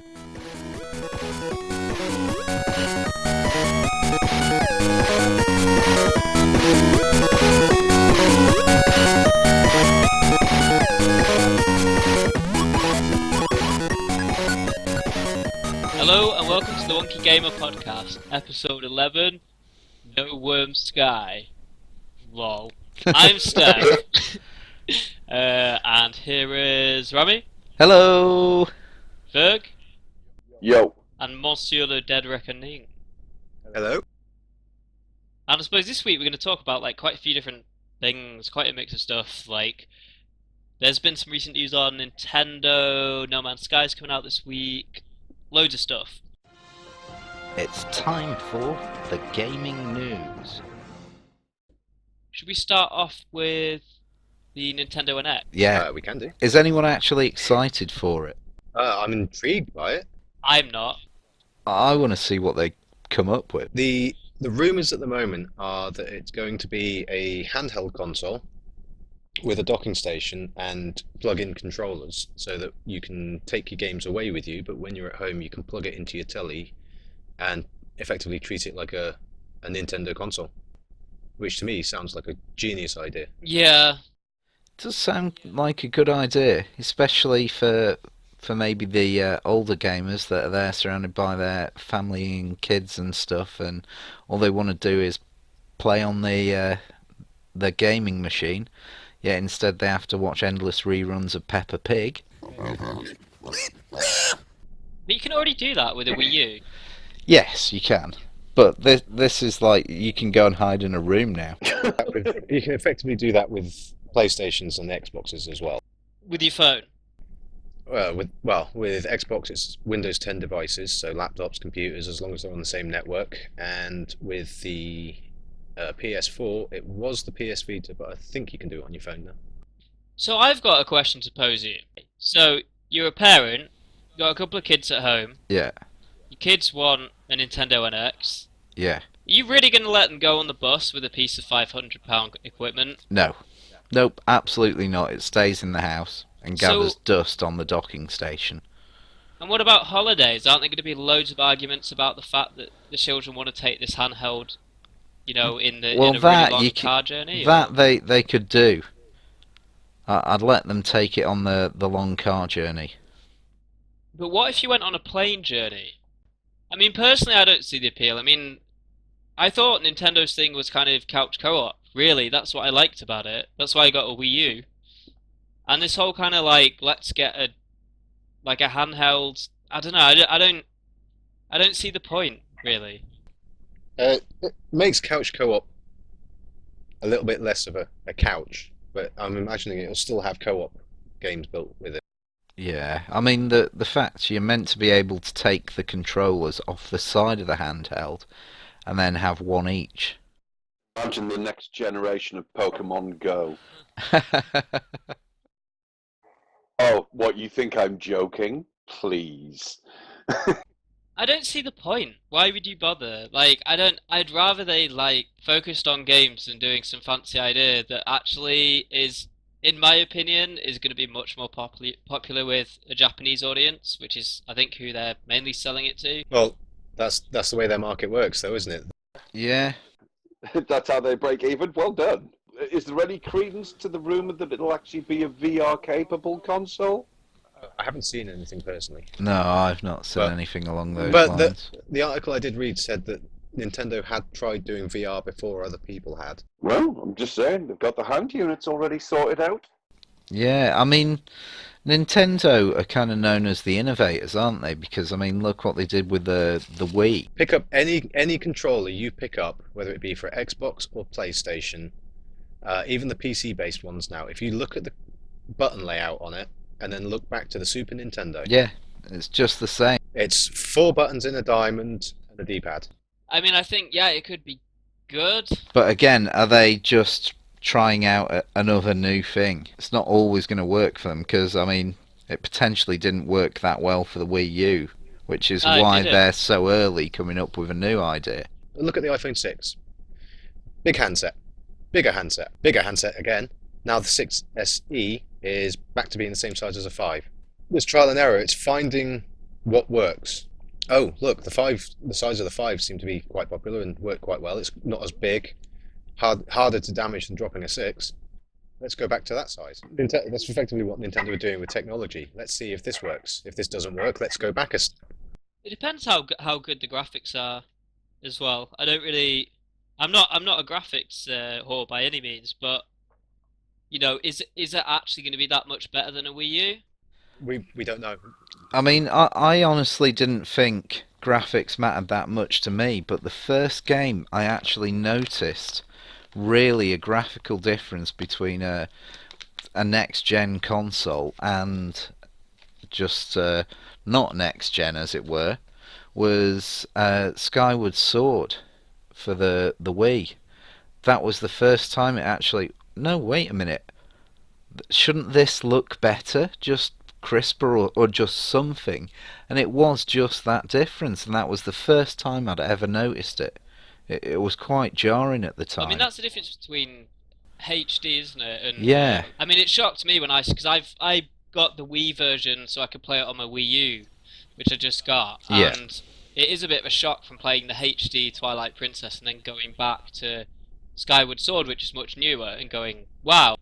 Hello and welcome to the Wonky Gamer podcast, episode 11, No Worm Sky. Lol. I'm Steph. And here is Rami. Hello! Ferg. Yo. And Monsieur Le Dead Reckoning. Hello. And I suppose this week we're going to talk about quite a few different things, quite a mix of stuff. There's been some recent news on Nintendo, No Man's Sky's coming out this week. Loads of stuff. It's time for the gaming news. Should we start off with the Nintendo NX? Yeah. We can do. Is anyone actually excited for it? I'm intrigued by it. I'm not. I want to see what they come up with. The rumours at the moment are that it's going to be a handheld console with a docking station and plug-in controllers so that you can take your games away with you, but when you're at home you can plug it into your telly and effectively treat it like a Nintendo console, which to me sounds like a genius idea. Yeah. It does sound like a good idea, especially for maybe the older gamers that are there surrounded by their family and kids and stuff, and all they want to do is play on the gaming machine. Yeah, instead they have to watch endless reruns of Peppa Pig. But you can already do that with a Wii U. Yes, you can. But this is like, you can go and hide in a room now. You can effectively do that with PlayStations and Xboxes as well. With your phone. With Xbox it's Windows 10 devices, so laptops, computers, as long as they're on the same network. And with the PS4, it was the PS Vita, but I think you can do it on your phone now. So I've got a question to pose you. So you're a parent, you've got a couple of kids at home. Yeah. Your kids want a Nintendo NX. Yeah. Are you really going to let them go on the bus with a piece of £500 equipment? No. Nope, absolutely not. It stays in the house and gathers dust on the docking station. And what about holidays? Aren't there going to be loads of arguments about the fact that the children want to take this handheld, in a really long car journey? That they could do. I'd let them take it on the long car journey. But what if you went on a plane journey? I mean, personally, I don't see the appeal. I mean, I thought Nintendo's thing was kind of couch co-op. Really, that's what I liked about it. That's why I got a Wii U. And this whole kind of let's get a handheld. I don't know. I don't see the point really. It makes couch co-op a little bit less of a couch, but I'm imagining it'll still have co-op games built with it. Yeah, I mean the fact you're meant to be able to take the controllers off the side of the handheld and then have one each. Imagine the next generation of Pokemon Go. Oh, what, you think I'm joking? Please. I don't see the point. Why would you bother? I'd rather they focused on games and doing some fancy idea that actually is, in my opinion, is going to be much more popular with a Japanese audience, which is, I think, who they're mainly selling it to. Well, that's the way their market works, though, isn't it? Yeah. That's how they break even. Well done. Is there any credence to the rumour that it'll actually be a VR-capable console? I haven't seen anything personally. No, I've not seen anything along those lines. But the article I did read said that Nintendo had tried doing VR before other people had. Well, I'm just saying, they've got the hand units already sorted out. Yeah, I mean, Nintendo are kind of known as the innovators, aren't they? Because, I mean, look what they did with the Wii. Pick up any controller you pick up, whether it be for Xbox or PlayStation, even the PC-based ones now. If you look at the button layout on it, and then look back to the Super Nintendo. Yeah, it's just the same. It's 4 buttons in a diamond and a D-pad. I mean, I think, yeah, it could be good. But again, are they just trying out another new thing? It's not always going to work for them, because, I mean, it potentially didn't work that well for the Wii U, which is why they're so early coming up with a new idea. Look at the iPhone 6. Big handset. Bigger handset. Bigger handset again. Now the 6 SE is back to being the same size as a 5. There's trial and error. It's finding What works? Oh, look, the size of the five seem to be quite popular and work quite well. It's not as big, harder to damage than dropping a six. Let's go back to that size. That's effectively what Nintendo are doing with technology. Let's see if this works. If this doesn't work, let's go back a step. It depends how good the graphics are, as well. I don't really. I'm not a graphics whore by any means, but is it actually going to be that much better than a Wii U? We don't know. I mean, I honestly didn't think graphics mattered that much to me, but the first game I actually noticed really a graphical difference between a next gen console and just not next gen, as it were, was Skyward Sword for the Wii. That was the first time it actually. No, wait a minute. Shouldn't this look better? Just crisper or just something? And it was just that difference, and that was the first time I'd ever noticed it. It was quite jarring at the time. I mean, that's the difference between HD, isn't it? And Yeah. I mean, it shocked me when because I got the Wii version so I could play it on my Wii U, which I just got, Yeah. and it is a bit of a shock from playing the HD Twilight Princess and then going back to Skyward Sword, which is much newer, and going, wow.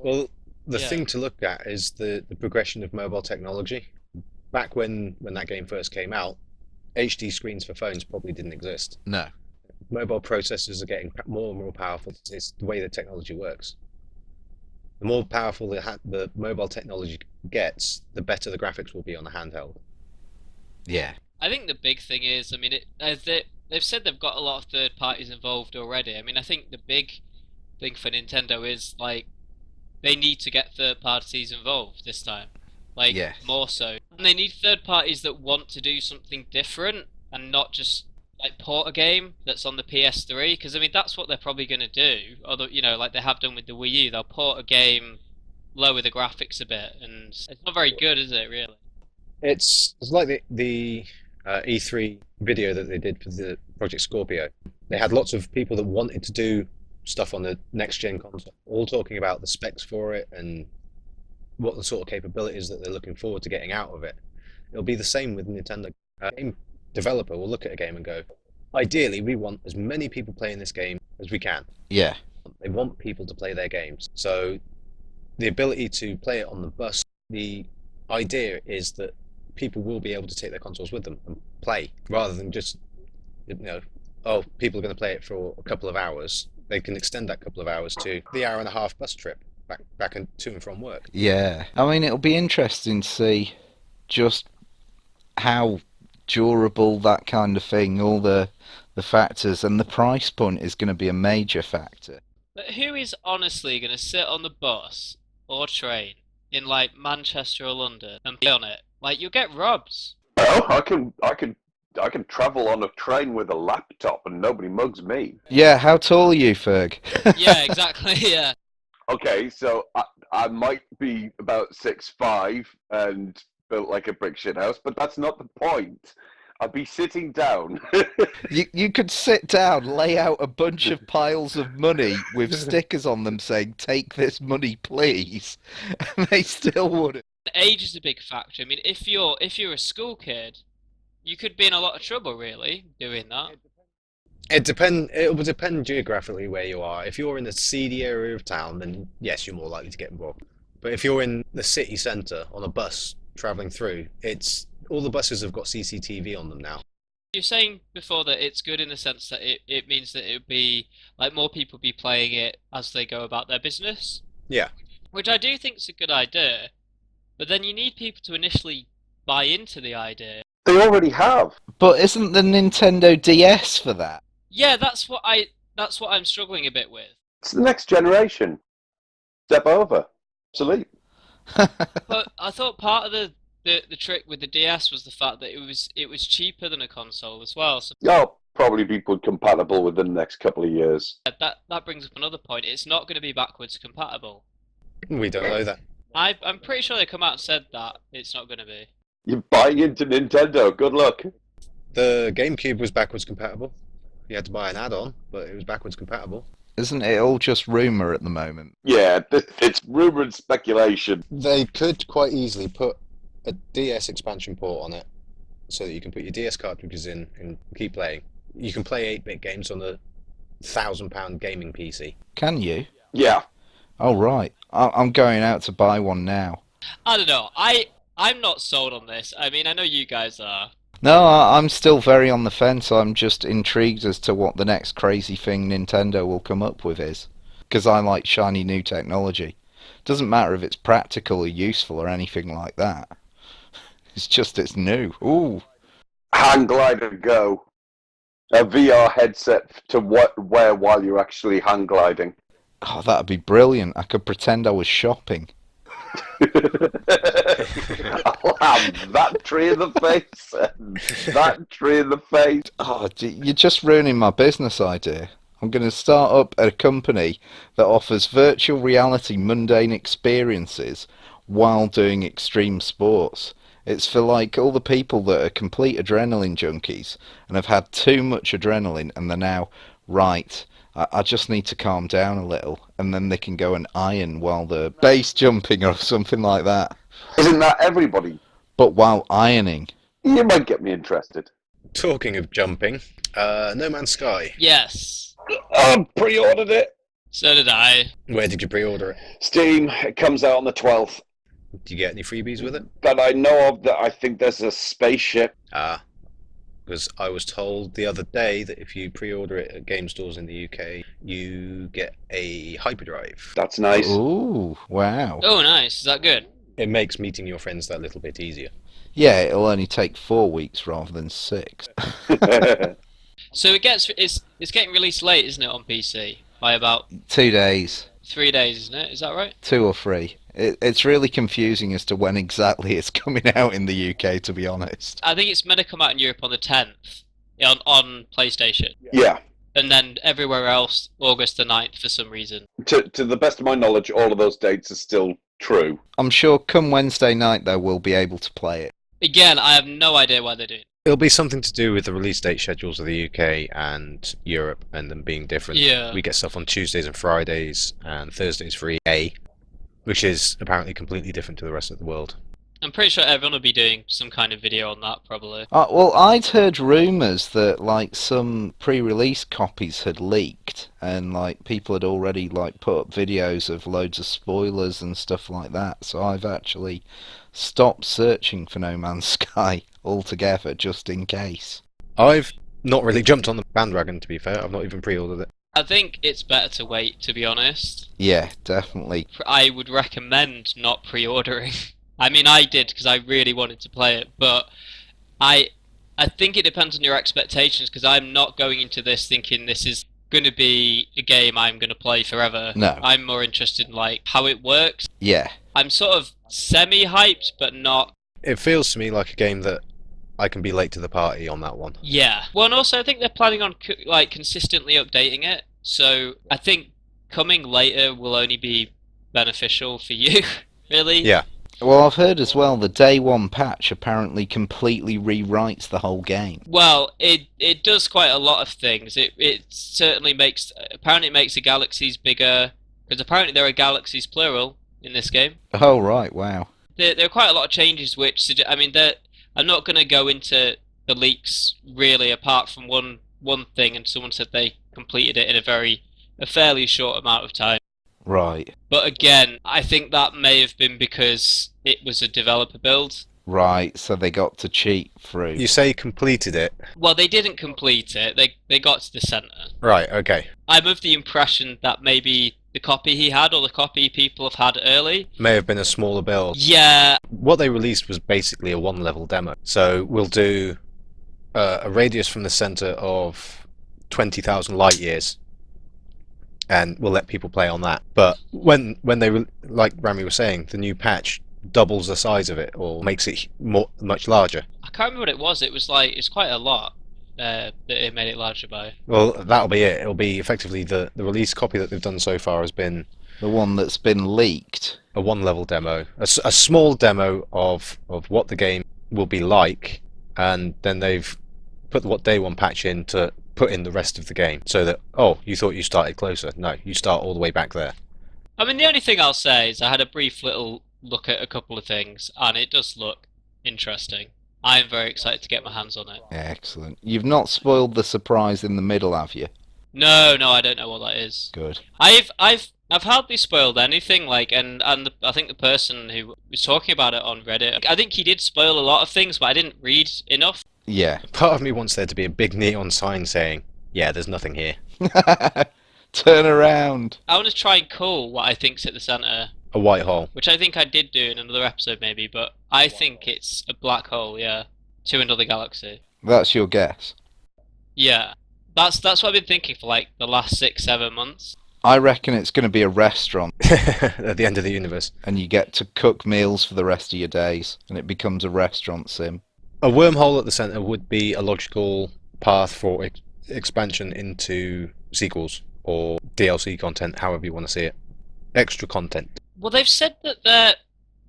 Well, the Yeah. thing to look at is the progression of mobile technology. Back when that game first came out, HD screens for phones probably didn't exist. No. Mobile processors are getting more and more powerful. It's the way the technology works. The more powerful the mobile technology gets, the better the graphics will be on the handheld. Yeah. I think the big thing is, I mean, they've said they've got a lot of third parties involved already. I mean, I think the big thing for Nintendo is like they need to get third parties involved this time, like Yes. more so. And they need third parties that want to do something different and not just like port a game that's on the PS3. Because I mean, that's what they're probably going to do. Although like they have done with the Wii U, they'll port a game, lower the graphics a bit, and it's not very good, is it? Really? It's like the E3 video that they did for the Project Scorpio. They had lots of people that wanted to do stuff on the next gen console, all talking about the specs for it and what the sort of capabilities that they're looking forward to getting out of it. It'll be the same with Nintendo. A game developer will look at a game and go, ideally, we want as many people playing this game as we can. Yeah. They want people to play their games. So the ability to play it on the bus, the idea is that people will be able to take their consoles with them and play, rather than just, oh, people are going to play it for a couple of hours. They can extend that couple of hours to the hour and a half bus trip back and to and from work. Yeah. I mean, it'll be interesting to see just how durable that kind of thing, all the factors, and the price point is going to be a major factor. But who is honestly going to sit on the bus or train in like Manchester or London and play on it? Like you'll get robbed. Oh, I can travel on a train with a laptop and nobody mugs me. Yeah, how tall are you, Ferg? Yeah, exactly. Yeah. Okay, so I might be about 6'5" and built like a brick shit house, but that's not the point. I'd be sitting down. You could sit down, lay out a bunch of piles of money with stickers on them saying, "Take this money, please," and they still wouldn't. Age is a big factor. I mean, if you're a school kid, you could be in a lot of trouble really doing that. It will depend geographically where you are. If you're in the seedy area of town, then yes, you're more likely to get involved. But if you're in the city centre on a bus travelling through, all the buses have got CCTV on them now. You're saying before that it's good in the sense that it means that it would be like more people be playing it as they go about their business. Yeah. Which I do think is a good idea, but then you need people to initially buy into the idea. They already have. But isn't the Nintendo DS for that? Yeah, that's what I'm struggling a bit with. It's the next generation. Step over. Obsolete. But I thought part of the trick with the DS was the fact that it was cheaper than a console as well. So You'll probably be good compatible within the next couple of years. that brings up another point. It's not going to be backwards compatible. We don't know that. I'm pretty sure they come out and said that it's not going to be. You're buying into Nintendo. Good luck. The GameCube was backwards compatible. You had to buy an add-on, but it was backwards compatible. Isn't it all just rumour at the moment? Yeah, it's rumor and speculation. They could quite easily put a DS expansion port on it so that you can put your DS cartridges in and keep playing. You can play 8-bit games on a £1,000 gaming PC. Can you? Yeah. Oh, right. I'm going out to buy one now. I don't know. I'm not sold on this. I mean, I know you guys are. No, I'm still very on the fence. I'm just intrigued as to what the next crazy thing Nintendo will come up with is. Because I like shiny new technology. Doesn't matter if it's practical or useful or anything like that. It's just it's new. Ooh. Hang glider go. A VR headset to wear while you're actually hang gliding. Oh, that'd be brilliant. I could pretend I was shopping. I'll have that tree in the face and that tree in the face. Oh, you're just ruining my business idea. I'm going to start up a company that offers virtual reality mundane experiences while doing extreme sports. It's for like all the people that are complete adrenaline junkies and have had too much adrenaline and they're now, right, I just need to calm down a little, and then they can go and iron while they're base jumping or something like that. Isn't that everybody? But while ironing. You might get me interested. Talking of jumping, No Man's Sky. Yes. I pre-ordered it. So did I. Where did you pre-order it? Steam. It comes out on the 12th. Did you get any freebies with it? That I know of. That I think there's a spaceship. Because I was told the other day that if you pre-order it at game stores in the UK, you get a hyperdrive. That's nice. Ooh, wow. Oh, nice. Is that good? It makes meeting your friends that little bit easier. Yeah, it'll only take 4 weeks rather than 6. So it's getting released late, isn't it, on PC? By about 2 days. 3 days, isn't it? Is that right? 2 or 3. It's really confusing as to when exactly it's coming out in the UK, to be honest. I think it's meant to come out in Europe on the 10th on PlayStation. Yeah. And then everywhere else, August the 9th for some reason. To the best of my knowledge, all of those dates are still true. I'm sure come Wednesday night, though, we'll be able to play it. Again, I have no idea why they're doing it. It'll be something to do with the release date schedules of the UK and Europe and them being different. Yeah. We get stuff on Tuesdays and Fridays and Thursdays for EA, which is apparently completely different to the rest of the world. I'm pretty sure everyone will be doing some kind of video on that, probably. Well, I'd heard rumours that, like, some pre-release copies had leaked, and, like, people had already, like, put up videos of loads of spoilers and stuff like that, so I've actually stopped searching for No Man's Sky altogether, just in case. I've not really jumped on the bandwagon, to be fair. I've not even pre-ordered it. I think it's better to wait, to be honest. Yeah, definitely. I would recommend not pre-ordering. I mean, I did because I really wanted to play it, but I think it depends on your expectations, because I'm not going into this thinking this is going to be a game I'm going to play forever. No. I'm more interested in, like, how it works. Yeah. I'm sort of semi-hyped, but not. It feels to me like a game that I can be late to the party on that one. Yeah. Well, and also I think they're planning on like consistently updating it, so I think coming later will only be beneficial for you, really. Yeah. Well, I've heard as well the day one patch apparently completely rewrites the whole game. Well, it does quite a lot of things. It certainly makes the galaxies bigger, because apparently there are galaxies plural in this game. Oh, right, wow. There are quite a lot of changes which I mean, I'm not going to go into the leaks really, apart from one thing, and someone said they completed it in a fairly short amount of time. Right. But again, I think that may have been because it was a developer build. Right, so they got to cheat through. You say completed it. Well, they didn't complete it. They got to the centre. Right, okay. I'm of the impression that maybe the copy he had, or the copy people have had early. May have been a smaller build. Yeah. What they released was basically a one-level demo. So we'll do a radius from the centre of 20,000 light years, and we'll let people play on that. But when they, like Rami was saying, the new patch doubles the size of it or makes it much larger. I can't remember what it was. It was like, it's quite a lot that it made it larger by. Well, that'll be it. It'll be effectively the release copy that they've done so far has been The one that's been leaked. a one-level demo, a small demo of what the game will be like, and then they've put what day one patch in to put in the rest of the game, so that, oh, you thought you started closer. No, you start all the way back there. I mean, the only thing I'll say is I had a brief little look at a couple of things, and it does look interesting. I'm very excited to get my hands on it. Excellent. You've not spoiled the surprise in the middle, have you? No, I don't know what that is. Good. I've hardly spoiled anything, like, I think the person who was talking about it on Reddit, I think he did spoil a lot of things, but I didn't read enough. Yeah. Part of me wants there to be a big neon sign saying, "Yeah, there's nothing here." Turn around. I want to try and call what I think's at the centre, A white hole. which I think I did do in another episode maybe, but I think it's a black hole, yeah, to another galaxy. That's your guess. Yeah, that's what I've been thinking for like the last 6-7 months. I reckon it's going to be a restaurant, At the end of the universe. and you get to cook meals for the rest of your days, and it becomes a restaurant sim. A wormhole at the centre would be a logical path for expansion into sequels or DLC content, however you want to see it. Extra content. Well, they've said that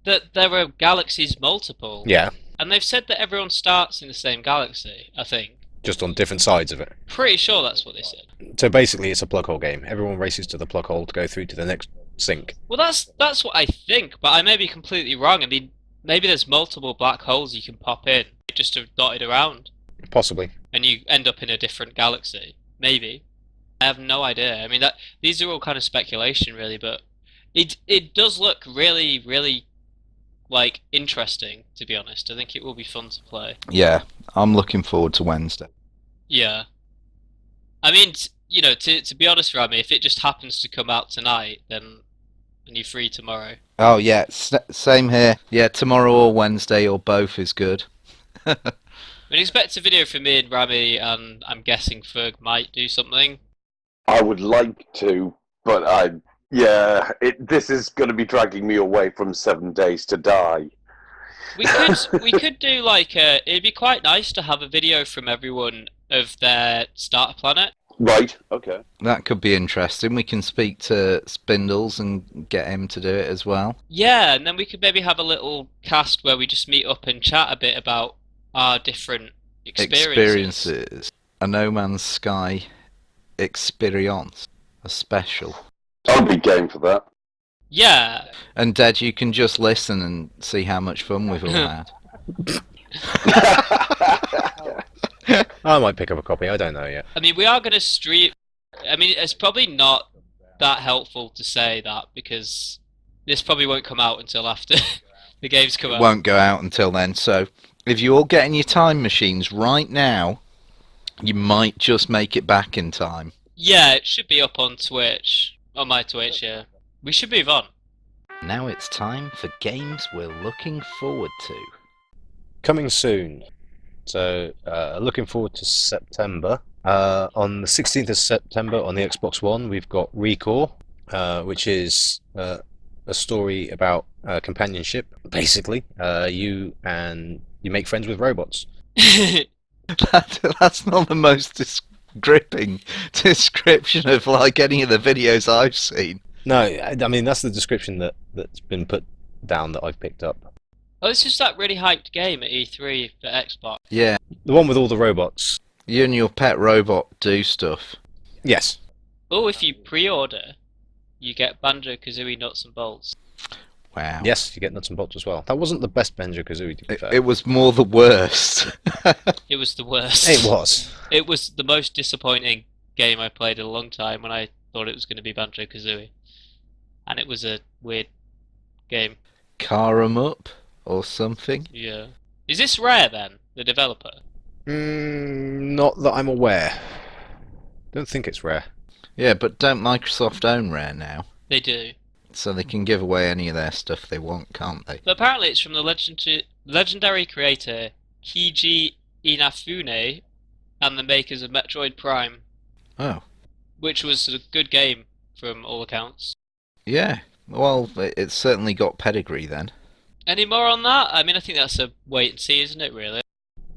there are galaxies multiple. Yeah, And they've said that everyone starts in the same galaxy, I think. just on different sides of it. Pretty sure that's what they said. So basically, it's a plug hole game. Everyone races to the plug hole to go through to the next sink. Well, that's what I think, but I may be completely wrong. I mean, maybe there's multiple black holes you can pop in, just dotted around, Possibly. and you end up in a different galaxy. Maybe. I have no idea. I mean, these are all kind of speculation, really, but it does look really, really, like, interesting, to be honest. I think it will be fun to play. Yeah, I'm looking forward to Wednesday. Yeah. I mean, to be honest, Rami, if it just happens to come out tonight, then and you're free tomorrow. Oh yeah, same here. Yeah, tomorrow or Wednesday or both is good. I mean, expect a video from me and Rami, and I'm guessing Ferg might do something. I would like to, but this is going to be dragging me away from 7 Days to Die. We could do like it'd be quite nice to have a video from everyone of their starter planet. Right, okay. That could be interesting. We can speak to Spindles and get him to do it as well. Yeah, and then we could maybe have a little cast where we just meet up and chat a bit about our different experiences. A No Man's Sky experience. A special. I'll be game for that. Yeah. And Dad, you can just listen and see how much fun we've all had. I might pick up a copy, I don't know yet. I mean, we are going to stream. I mean, it's probably not that helpful to say that because this probably won't come out until after the games come It out. won't go out until then, so if you're all getting your time machines right now, you might just make it back in time. Yeah, it should be up on Twitch. On my Twitch, yeah. We should move on. Now it's time for games we're looking forward to. Coming soon. So, looking forward to September. On the 16th of September on the Xbox One, we've got Recore, which is a story about companionship. Basically, you make friends with robots. That's not the most gripping description of like any of the videos I've seen. No, I mean that's the description that's been put down that I've picked up. Oh, this is that really hyped game at E3 for Xbox. Yeah, The one with all the robots. you and your pet robot do stuff. Yes. Oh, if you pre-order, you get Banjo-Kazooie nuts and bolts. Wow. Yes, you get nuts and bolts as well. That wasn't the best Banjo-Kazooie, to be fair. It was more the worst. It was the worst. It was. It was the most disappointing game I played in a long time when I thought it was going to be Banjo-Kazooie. And it was a weird game. Car 'em up or something. Yeah. Is this Rare then, the developer? Not that I'm aware. Don't think it's Rare. Yeah, but don't Microsoft own Rare now? They do. So they can give away any of their stuff they want, can't they? But apparently it's from the legendary creator Keiji Inafune and the makers of Metroid Prime, Oh. which was a good game from all accounts. Yeah. Well, it's certainly got pedigree then. Any more on that? I mean, I think that's a wait and see, isn't it, really?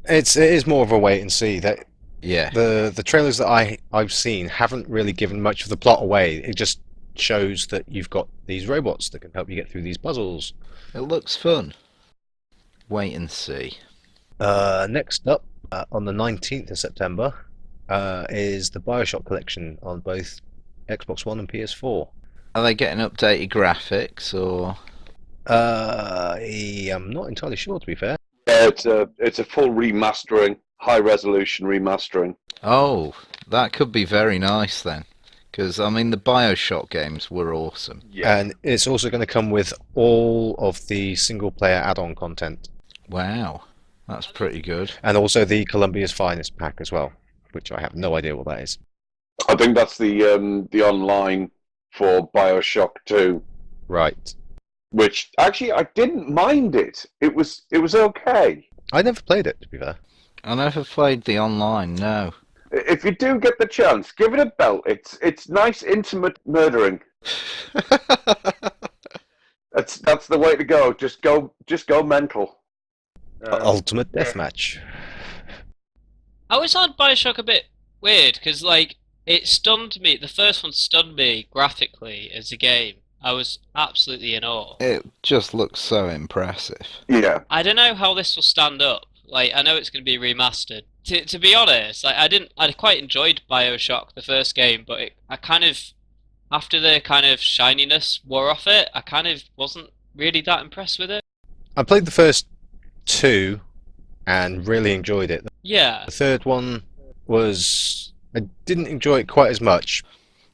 It is more of a wait and see. That Yeah. the trailers that I've seen haven't really given much of the plot away. It just shows that you've got these robots that can help you get through these puzzles. It looks fun. Wait and see. Next up, on the 19th of September, is the Bioshock Collection on both Xbox One and PS4. Are they getting updated graphics or? I'm not entirely sure, to be fair. Yeah, Yeah, it's a full remastering, high resolution remastering. Oh, that could be very nice then. Because, I mean, the Bioshock games were awesome. Yeah. And it's also going to come with all of the single-player add-on content, Wow, that's pretty good. and also the Columbia's Finest pack as well, which I have no idea what that is. I think that's the online for Bioshock 2, Right. which actually I didn't mind it. It was okay. I never played it, to be fair. I never played the online, no. If you do get the chance, give it a belt. It's nice, intimate murdering. That's the way to go. Just go mental. Ultimate Deathmatch. I always found Bioshock a bit weird because, like, it stunned me. The first one stunned me graphically as a game. I was absolutely in awe. It just looks so impressive. Yeah. I don't know how this will stand up. Like, I know it's going to be remastered. To be honest, like, I quite enjoyed Bioshock, the first game, but I kind of, after the kind of shininess wore off it, I kind of wasn't really that impressed with it. I played the first two and really enjoyed it. Yeah. The third one was... I didn't enjoy it quite as much.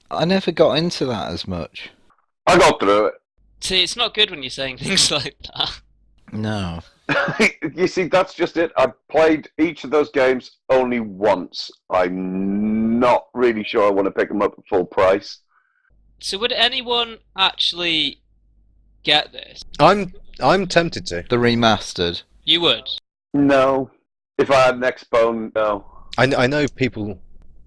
I never got into that as much. I got through it. See, it's not good when you're saying things like that. No. You see, that's just it. I played each of those games only once. I'm not really sure I want to pick them up at full price. So would anyone actually get this? I'm tempted to. The remastered. You would. No. If I had an Xbone, no. I know people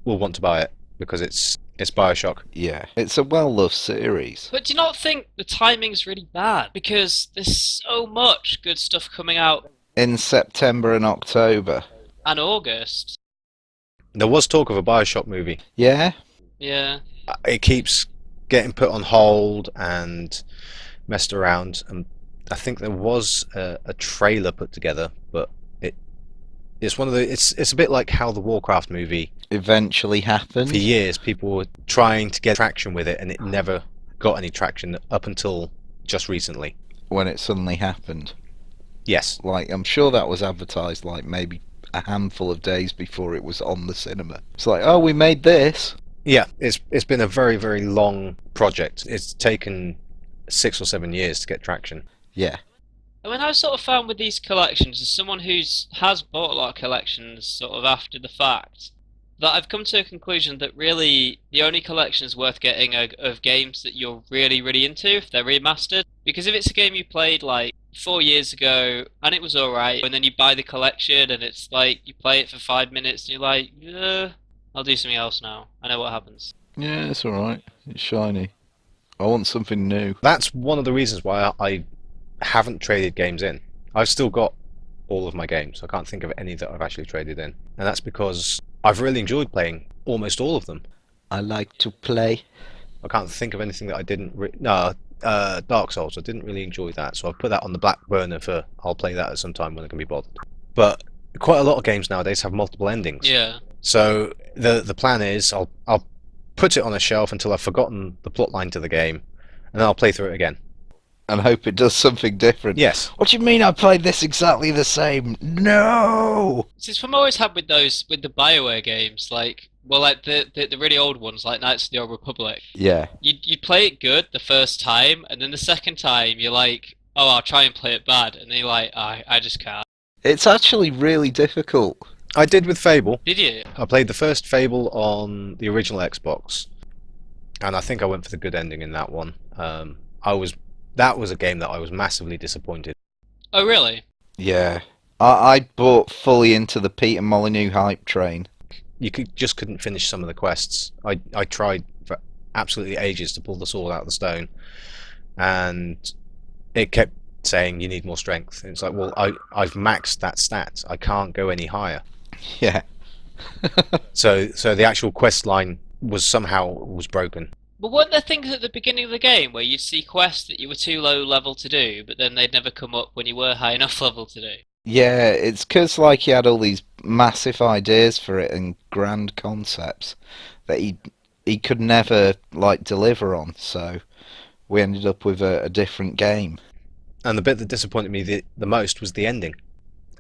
will want to buy it because it's Bioshock. Yeah. It's a well-loved series. But do you not think the timing's really bad? Because there's so much good stuff coming out In September and October. in August. There was talk of a Bioshock movie. Yeah? Yeah. It keeps getting put on hold and messed around, and I think there was a trailer put together, but it's one of the it's a bit like how the Warcraft movie. Eventually happened. For years, people were trying to get traction with it, and it never got any traction up until just recently. When it suddenly happened. Yes. Like, I'm sure that was advertised like maybe a handful of days before it was on the cinema. It's like, oh, we made this. Yeah, it's been a very, very long project. It's taken 6 or 7 years to get traction. Yeah. I mean, I've sort of found with these collections, as someone has bought a lot of collections sort of after the fact, that I've come to a conclusion that really the only collections worth getting are of games that you're really, really into if they're remastered. Because if it's a game you played like 4 years ago and it was alright, and then you buy the collection and it's like you play it for 5 minutes and you're like, I'll do something else now. I know what happens. Yeah, it's alright. It's shiny. I want something new. That's one of the reasons why I haven't traded games in. I've still got all of my games. I can't think of any that I've actually traded in. And that's because I've really enjoyed playing almost all of them. I like to play. I can't think of anything that I didn't... Dark Souls, I didn't really enjoy that, so I've put that on the back burner for I'll play that at some time when I can be bothered. But quite a lot of games nowadays have multiple endings. Yeah. So the plan is I'll put it on a shelf until I've forgotten the plotline to the game, and then I'll play through it again. And hope it does something different. Yes. What do you mean I played this exactly the same? No! Since from always had with the BioWare games, like, well, like the really old ones, like Knights of the Old Republic. Yeah. You play it good the first time, and then the second time you're like, oh, I'll try and play it bad, and then you're like, I just can't. It's actually really difficult. I did with Fable. Did you? I played the first Fable on the original Xbox, and I think I went for the good ending in that one. That was a game that I was massively disappointed. Oh, really? Yeah. I bought fully into the Peter Molyneux hype train. You just couldn't finish some of the quests. I tried for absolutely ages to pull the sword out of the stone, and it kept saying you need more strength. And it's like, well, I've maxed that stat. I can't go any higher. Yeah. So the actual quest line was broken. But weren't there things at the beginning of the game where you'd see quests that you were too low level to do, but then they'd never come up when you were high enough level to do? Yeah, it's 'cause like he had all these massive ideas for it and grand concepts that he could never like deliver on, so we ended up with a different game. And the bit that disappointed me the most was the ending.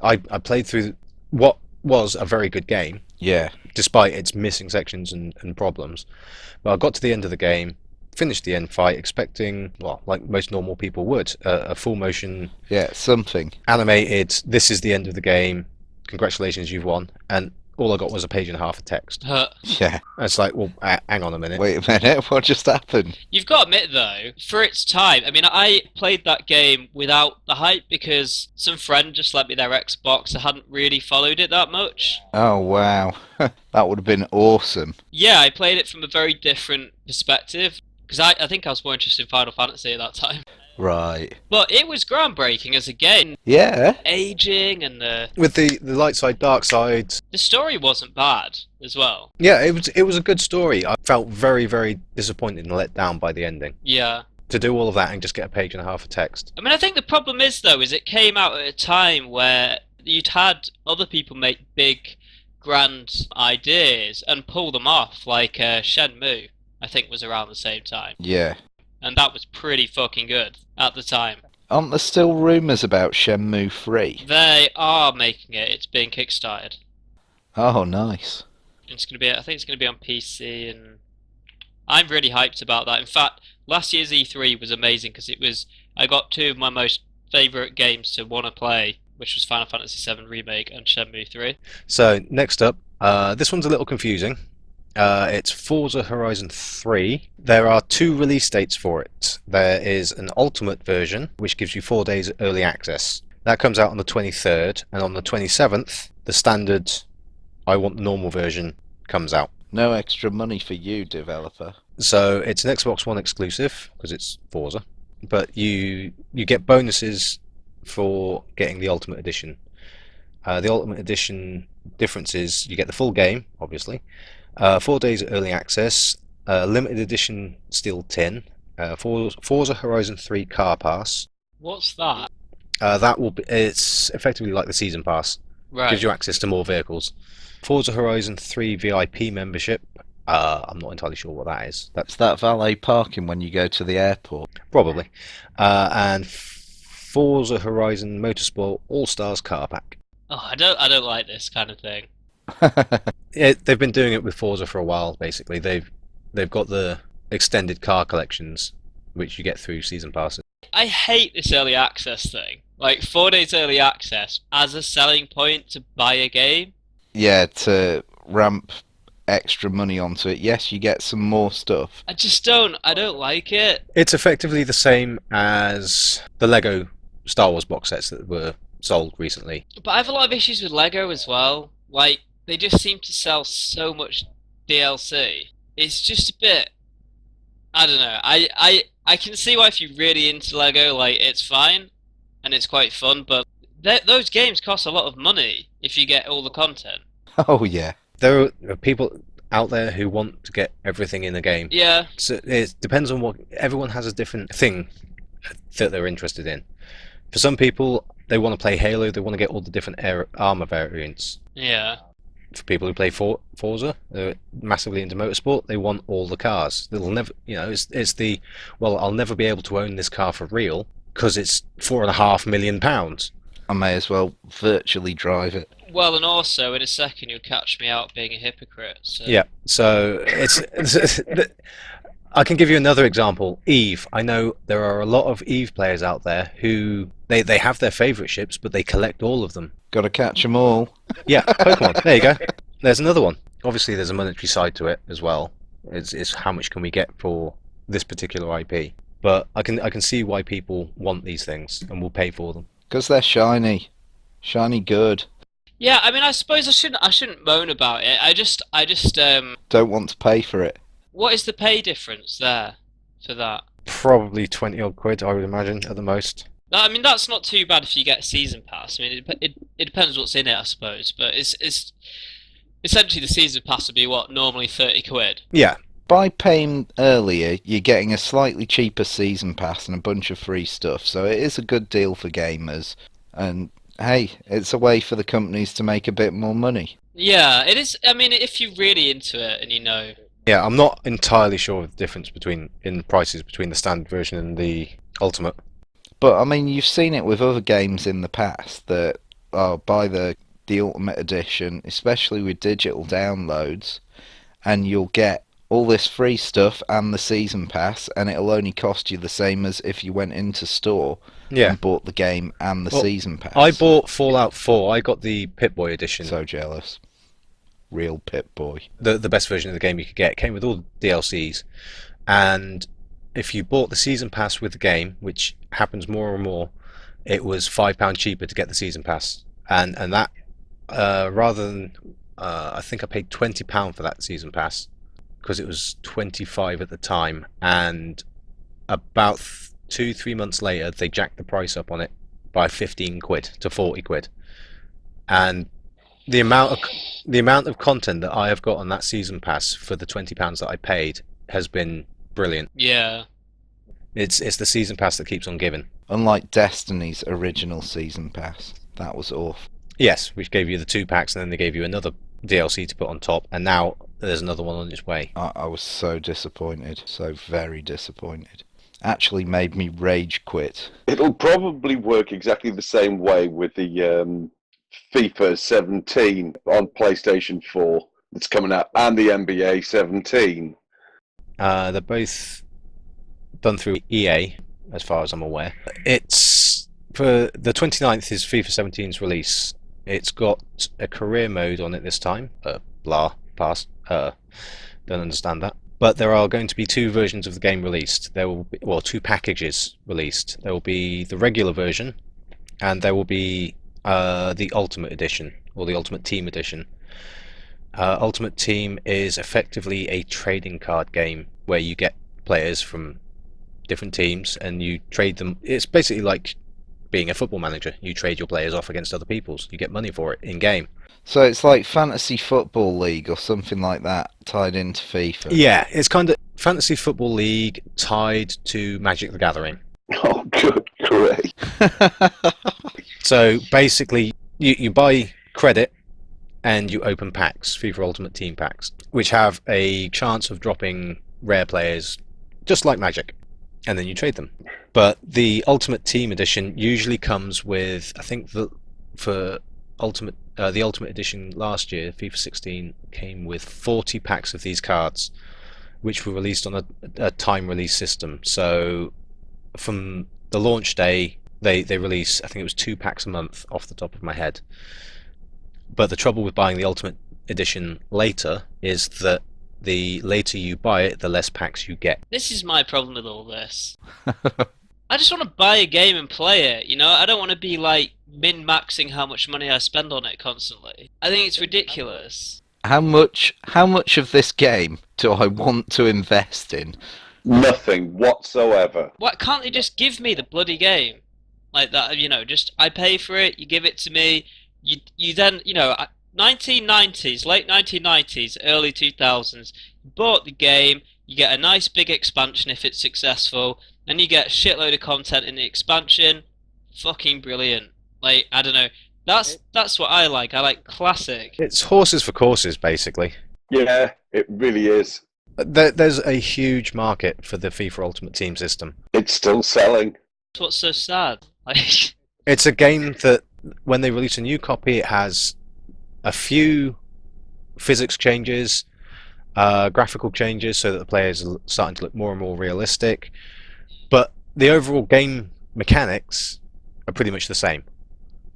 I played through what was a very good game, Yeah. despite its missing sections and problems. But I got to the end of the game, finished the end fight, expecting, well, like most normal people would, a full motion Yeah, something. animated, this is the end of the game, congratulations, you've won. And all I got was a page and a half of text. Yeah. And it's like, well, hang on a minute. Wait a minute, what just happened? You've got to admit, though, for its time, I mean, I played that game without the hype because some friend just lent me their Xbox. I hadn't really followed it that much. Oh, wow. That would have been awesome. Yeah, I played it from a very different perspective because I think I was more interested in Final Fantasy at that time. Right. But it was groundbreaking as a game. Yeah. Aging and With the light side, dark side. the story wasn't bad as well. Yeah, it was a good story. I felt very, very disappointed and let down by the ending. Yeah. To do all of that and just get a page and a half of text. I mean, I think the problem is, though, is it came out at a time where you'd had other people make big, grand ideas and pull them off, like Shenmue, I think was around the same time. Yeah. And that was pretty fucking good at the time. Aren't there still rumours about Shenmue 3? They are making it. It's being kickstarted. Oh, nice. It's gonna be. I think it's gonna be on PC, and I'm really hyped about that. In fact, last year's E3 was amazing because it was. I got two of my most favourite games to want to play, which was Final Fantasy VII Remake and Shenmue 3. So next up, this one's a little confusing. It's Forza Horizon 3. There are 2 release dates for it. There is an Ultimate version, which gives you 4 days early access. That comes out on the 23rd, and on the 27th, the standard I want the normal version comes out. No extra money for you, developer. So it's an Xbox One exclusive, because it's Forza, but you get bonuses for getting the Ultimate Edition. The Ultimate Edition difference is you get the full game, obviously, 4 days early access, limited edition steel tin, Forza Horizon 3 car pass. What's that? It's effectively like the season pass. Right. Gives you access to more vehicles. Forza Horizon 3 VIP membership. I'm not entirely sure what that is. That's that valet parking when you go to the airport. Probably. And Forza Horizon Motorsport All Stars car pack. Oh, I don't like this kind of thing. They've been doing it with Forza for a while. Basically, they've got the extended car collections, which you get through season passes. I hate this early access thing. Like 4 days early access as a selling point to buy a game. Yeah, to ramp extra money onto it. Yes, you get some more stuff. I don't like it. It's effectively the same as the Lego Star Wars box sets that were sold recently. But I have a lot of issues with Lego as well. Like, they just seem to sell so much DLC. It's just a bit... I don't know. I can see why if you're really into Lego, like, it's fine. And it's quite fun, but those games cost a lot of money if you get all the content. Oh, yeah. There are people out there who want to get everything in the game. Yeah. So it depends on what... Everyone has a different thing that they're interested in. For some people, they want to play Halo, they want to get all the different armor variants. Yeah. For people who play Forza, they're massively into motorsport, they want all the cars. They'll never, it's the, well, I'll never be able to own this car for real because it's £4.5 million. I may as well virtually drive it. Well, and also, in a second, you'll catch me out being a hypocrite. So. Yeah, so it's I can give you another example. Eve. I know there are a lot of Eve players out there who they have their favourite ships, but they collect all of them. Gotta catch 'em all. Yeah, Pokemon. There you go. There's another one. Obviously, there's a monetary side to it as well. It's how much can we get for this particular IP? But I can see why people want these things and will pay for them. 'Cause they're shiny. Shiny good. Yeah, I mean, I suppose I shouldn't moan about it. I just Don't want to pay for it. what is the pay difference there for that? Probably 20 odd quid, I would imagine, at the most. I mean, that's not too bad if you get a season pass. I mean, it depends what's in it, I suppose. But it's essentially the season pass would be what normally 30 quid. Yeah. By paying earlier, you're getting a slightly cheaper season pass and a bunch of free stuff. So it is a good deal for gamers. And hey, it's a way for the companies to make a bit more money. Yeah, it is. I mean, if you're really into it and you know. Yeah, I'm not entirely sure of the difference in prices between the standard version and the Ultimate. But I mean, you've seen it with other games in the past that, you know, they have their favourite ships, but they collect all of them. buy the Ultimate Edition, especially with digital downloads, and you'll get all this free stuff and the season pass, and it'll only cost you the same as if you went into store and bought the game and the season pass. I bought Fallout 4. I got the Pip-Boy edition. So jealous. Real Pip-Boy. The best version of the game you could get. It came with all the DLCs, and if you bought the season pass with the game, which happens more and more, it was £5 cheaper to get the season pass, and that rather than I think I paid £20 for that season pass, because it was 25 at the time, and about 2-3 months later they jacked the price up on it by 15 quid to 40 quid, and the amount of content that I have got on that season pass for the £20 that I paid has been brilliant. Yeah. It's the season pass that keeps on giving. Unlike Destiny's original season pass, that was awful. Yes, which gave you the 2 packs, and then they gave you another DLC to put on top, and now there's another one on its way. I was so disappointed, so very disappointed. Actually made me rage quit. It'll probably work exactly the same way with the FIFA 17 on PlayStation 4 that's coming out, and the NBA 17. They're both done through EA, as far as I'm aware. It's for the 29th is FIFA 17's release. It's got a career mode on it this time. Don't understand that. But there are going to be 2 versions of the game released. There will be 2 packages released. There will be the regular version, and there will be the Ultimate Edition, or the Ultimate Team Edition. Ultimate Team is effectively a trading card game where you get players from different teams and you trade them. It's basically like being a football manager. You trade your players off against other people's. You get money for it in game. So it's like Fantasy Football League or something like that tied into FIFA. Yeah, it's kind of Fantasy Football League tied to Magic the Gathering. Oh, good, great. So basically, you buy credit and you open packs, FIFA Ultimate Team packs, which have a chance of dropping rare players, just like Magic, and then you trade them. But the Ultimate Team Edition usually comes with, I think the Ultimate Edition last year, FIFA 16, came with 40 packs of these cards, which were released on a time release system. So from the launch day, they release, I think it was 2 packs a month off the top of my head. But the trouble with buying the Ultimate Edition later is that the later you buy it, the less packs you get. This is my problem with all this. I just want to buy a game and play it, you know? I don't want to be, like, min-maxing how much money I spend on it constantly. I think it's ridiculous. How much of this game do I want to invest in? Nothing whatsoever. Why can't they just give me the bloody game? Like that, you know, just I pay for it, you give it to me, you then, you know, 1990s, late 1990s, early 2000s, you bought the game, you get a nice big expansion if it's successful, and you get a shitload of content in the expansion. Fucking brilliant. Like, I don't know, that's what I like. I like classic. It's horses for courses, basically. Yeah, it really is. There's a huge market for the FIFA Ultimate Team system. It's still selling. That's what's so sad. Like, It's a game that, when they release a new copy, it has a few physics changes, graphical changes, so that the players are starting to look more and more realistic. But the overall game mechanics are pretty much the same,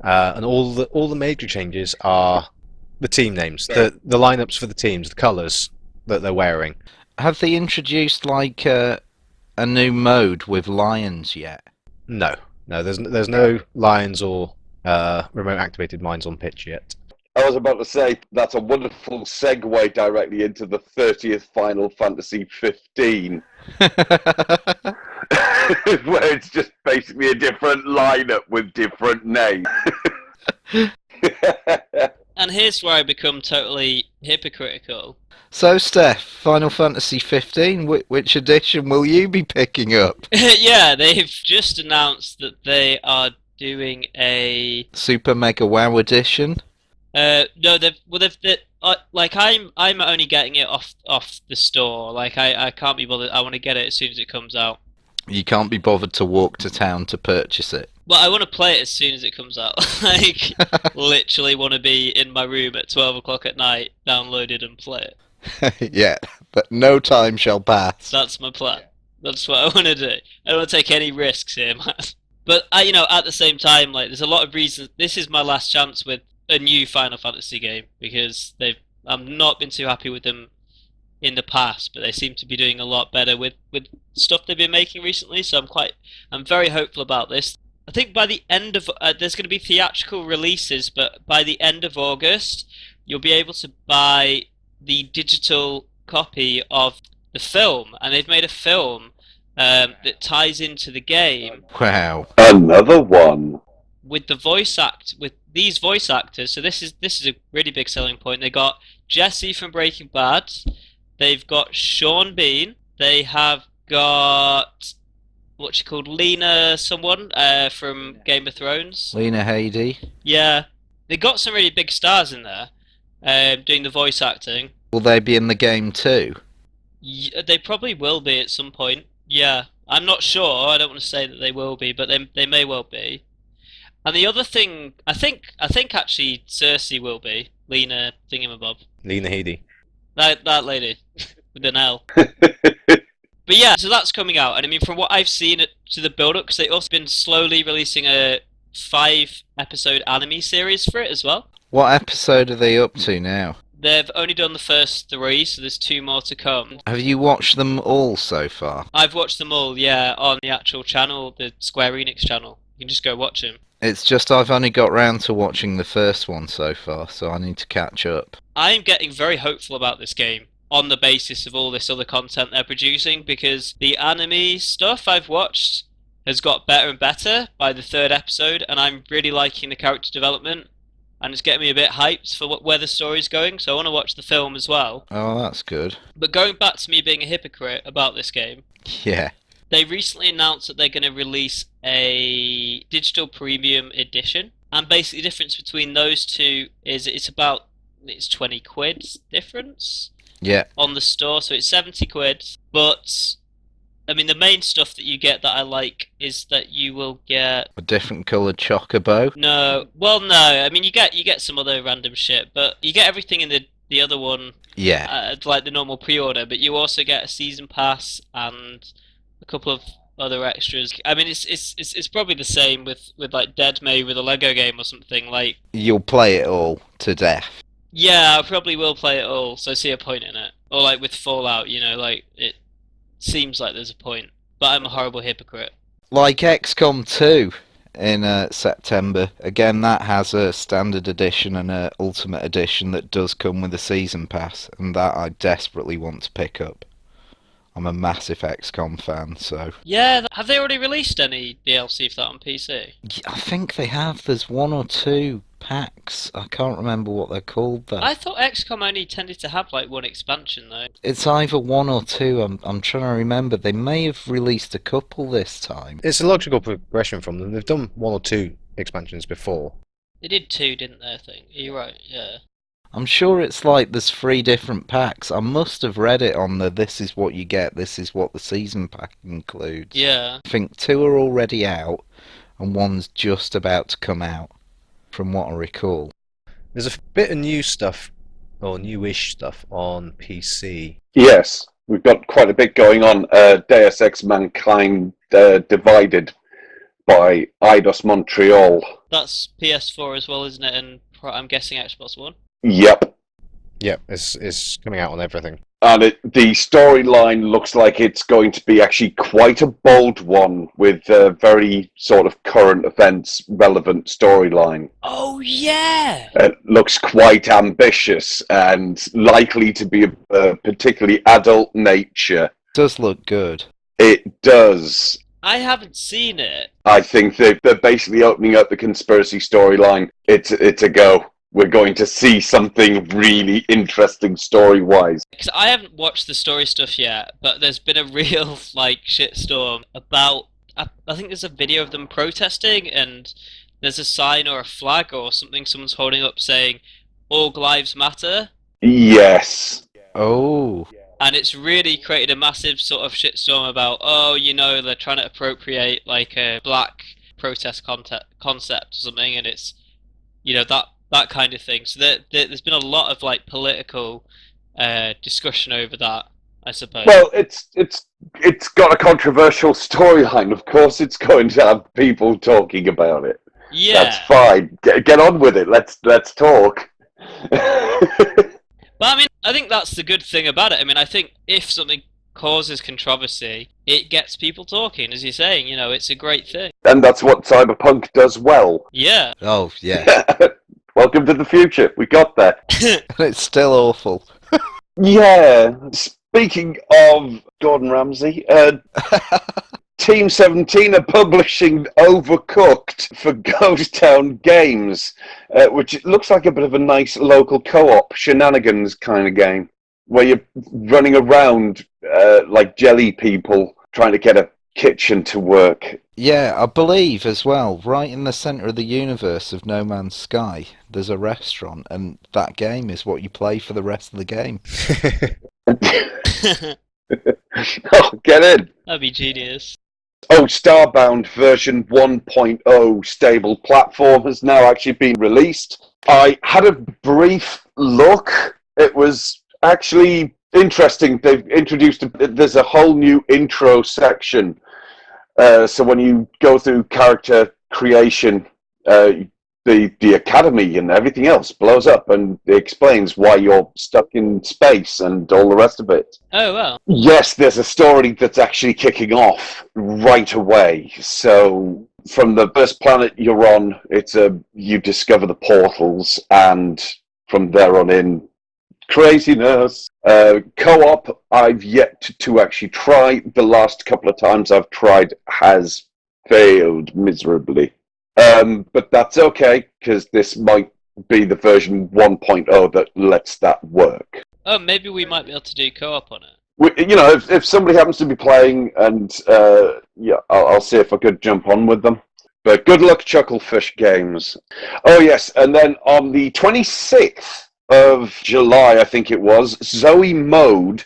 and all the major changes are the team names, the lineups for the teams, the colours that they're wearing. Have they introduced like a new mode with lions yet? No, there's no lions or remote activated mines on pitch yet. I was about to say, that's a wonderful segue directly into the 30th Final Fantasy 15. Where it's just basically a different lineup with different names. and here's where I become totally hypocritical. So, Steph, Final Fantasy 15, which edition will you be picking up? Yeah, they've just announced that they are doing a Super Mega WoW edition? no, like I'm only getting it off the store. Like I can't be bothered. I want to get it as soon as it comes out. You can't be bothered to walk to town to purchase it. Well, I want to play it as soon as it comes out. Like, literally want to be in my room at 12 o'clock at night, download it and play it. Yeah, but no time shall pass. That's my plan. That's what I want to do. I don't want to take any risks here, man. But, at the same time, like, there's a lot of reasons. This is my last chance with a new Final Fantasy game, because I've not been too happy with them in the past, but they seem to be doing a lot better with stuff they've been making recently, so I'm very hopeful about this. I think by the end of there's going to be theatrical releases, but by the end of August you'll be able to buy the digital copy of the film, and they've made a film that ties into the game. Wow. Another one. With these voice actors. So this is a really big selling point. They got Jesse from Breaking Bad. They've got Sean Bean. They have got what's she called, Lena someone from Game of Thrones. Lena Headey. Yeah, they got some really big stars in there doing the voice acting. Will they be in the game too? They probably will be at some point. Yeah, I'm not sure. I don't want to say that they will be, but they may well be. And the other thing, I think actually Cersei will be Lena Thingamabob. Lena Headey. That lady with an L. But yeah, so that's coming out, and I mean, from what I've seen to the build-up, because they've also been slowly releasing a 5-episode anime series for it as well. What episode are they up to now? They've only done the first 3, so there's 2 more to come. Have you watched them all so far? I've watched them all, yeah, on the actual channel, the Square Enix channel. You can just go watch them. It's just I've only got round to watching the first one so far, so I need to catch up. I'm getting very hopeful about this game on the basis of all this other content they're producing, because the anime stuff I've watched has got better and better by the 3rd episode, and I'm really liking the character development, and it's getting me a bit hyped for where the story's going, so I want to watch the film as well. Oh, that's good. But going back to me being a hypocrite about this game, Yeah. they recently announced that they're going to release a digital premium edition, and basically the difference between those two is it's 20 quid difference. Yeah. On the store, so it's 70 quid. But I mean, the main stuff that you get that I like is that you will get A different coloured chocobo. no. I mean, you get some other random shit, but you get everything in the other one. Yeah. Like the normal pre-order, but you also get a season pass and a couple of other extras. I mean, it's probably the same with like Dead May with a Lego game or something. Like, You'll play it all to death. yeah, I probably will play it all, so I see a point in it. Or like with Fallout, like it seems like there's a point, but I'm a horrible hypocrite. Like XCOM 2 in September. Again, that has a standard edition and a ultimate edition that does come with a season pass, and that I desperately want to pick up. I'm a massive XCOM fan, so... Yeah, have they already released any DLC for that on PC? I think they have. There's 1 or 2 packs. I can't remember what they're called, though. I thought XCOM only tended to have like 1 expansion, though. It's either 1 or 2. I'm trying to remember. They may have released a couple this time. It's a logical progression from them. They've done 1 or 2 expansions before. They did 2, didn't they, I think? You're right, yeah. I'm sure it's like there's 3 different packs. I must have read it on the this is what you get, this is what the season pack includes. Yeah. I think 2 are already out, and 1's just about to come out, from what I recall. There's a bit of new stuff, or newish stuff, on PC. Yes, we've got quite a bit going on. Deus Ex Mankind Divided by Eidos Montreal. That's PS4 as well, isn't it? And I'm guessing Xbox One. Yep. Yeah, it's coming out on everything. And the storyline looks like it's going to be actually quite a bold one with a very sort of current events relevant storyline. Oh, yeah! It looks quite ambitious and likely to be of a particularly adult nature. Does look good. It does. I haven't seen it. I think they're basically opening up the conspiracy storyline. It's a go. We're going to see something really interesting story-wise. Because I haven't watched the story stuff yet, but there's been a real, like, shitstorm about... I think there's a video of them protesting, and there's a sign or a flag or something someone's holding up saying, "All lives matter." Yes. Oh. And it's really created a massive sort of shitstorm about, they're trying to appropriate, like, a black protest concept or something, and it's that kind of thing. So there's been a lot of like political discussion over that, I suppose. Well, it's got a controversial storyline. Of course, it's going to have people talking about it. Yeah, That's fine. Get on with it. Let's talk. but I mean, I think that's the good thing about it. I mean, I think if something causes controversy, it gets people talking, as you're saying. It's a great thing. And that's what Cyberpunk does well. Yeah. Oh, yeah. Welcome to the future. We got there. It's still awful. Yeah. Speaking of Gordon Ramsay, Team 17 are publishing Overcooked for Ghost Town Games, which looks like a bit of a nice local co-op shenanigans kind of game, where you're running around like jelly people trying to get a kitchen to work. Yeah, I believe as well, right in the centre of the universe of No Man's Sky, there's a restaurant, and that game is what you play for the rest of the game. Oh, get in! That'd be genius. Oh, Starbound version 1.0 stable platform has now actually been released. I had a brief look. It was actually interesting. They've introduced, there's a whole new intro section. So when you go through character creation, the academy and everything else blows up, and it explains why you're stuck in space and all the rest of it. Oh, well. Yes, there's a story that's actually kicking off right away. So from the first planet you're on, you discover the portals, and from there on in, craziness. Co-op, I've yet to actually try. The last couple of times I've tried has failed miserably. But that's okay, because this might be the version 1.0 that lets that work. Oh, maybe we might be able to do co-op on it. If somebody happens to be playing, and I'll see if I could jump on with them. But good luck, Chucklefish Games. Oh yes, and then on the 26th of July, I think it was, Zoe Mode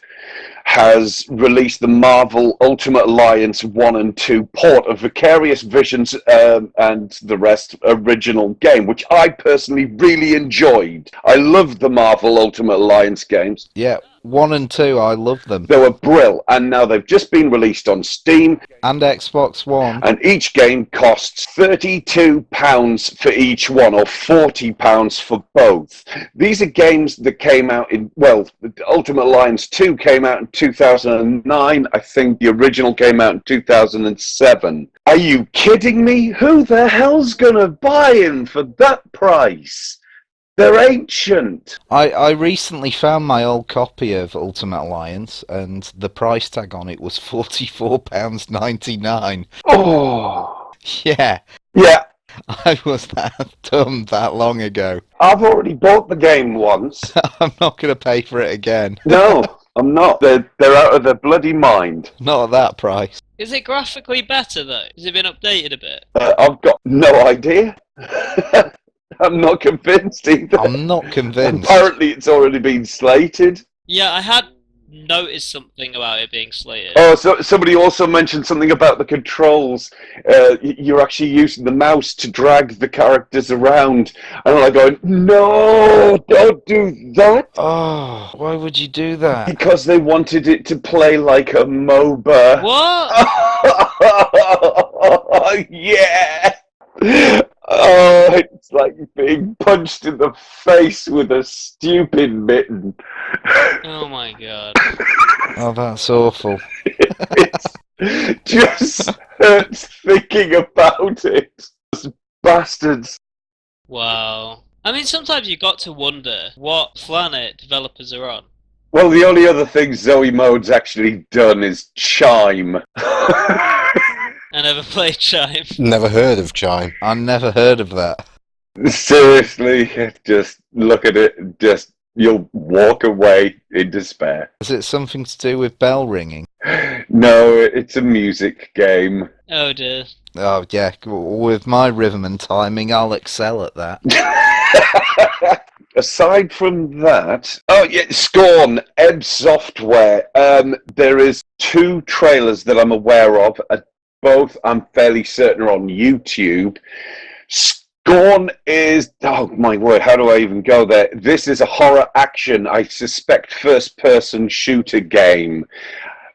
has released the Marvel Ultimate Alliance 1 and 2 port of Vicarious Visions and the rest original game, which I personally really enjoyed. I love the Marvel Ultimate Alliance games. Yeah, 1 and 2, I love them. They were brill, and now they've just been released on Steam. And Xbox One. And each game costs £32 for each one, or £40 for both. These are games that came out Ultimate Alliance 2 came out in 2009. I think the original came out in 2007. Are you kidding me? Who the hell's gonna buy them for that price? They're ancient. I recently found my old copy of Ultimate Alliance, and the price tag on it was £44.99. Oh. Yeah. Yeah. I was that dumb that long ago. I've already bought the game once. I'm not going to pay for it again. No, I'm not. They're out of their bloody mind. Not at that price. Is it graphically better, though? Has it been updated a bit? I've got no idea. I'm not convinced either. I'm not convinced. Apparently it's already been slated. Yeah, I had noticed something about it being slated. Oh, so somebody also mentioned something about the controls. You're actually using the mouse to drag the characters around. And I'm like going, no, don't do that. Oh, why would you do that? Because they wanted it to play like a MOBA. What? Yeah. Oh, it's like being punched in the face with a stupid mitten. Oh my god. Oh, that's awful. It just hurts thinking about it. Those bastards. Wow. I mean, sometimes you got to wonder what planet developers are on. Well, the only other thing Zoe Mode's actually done is Chime. I never played Chime. Never heard of Chime. I never heard of that. Seriously, just look at it, you'll walk away in despair. Is it something to do with bell ringing? No, it's a music game. Oh dear. Oh, yeah, with my rhythm and timing, I'll excel at that. Aside from that, oh yeah, Scorn, Ebb Software. There is 2 trailers that I'm aware of. both, I'm fairly certain, are on YouTube. Scorn is, oh my word, how do I even go there? This is a horror action, I suspect, first-person shooter game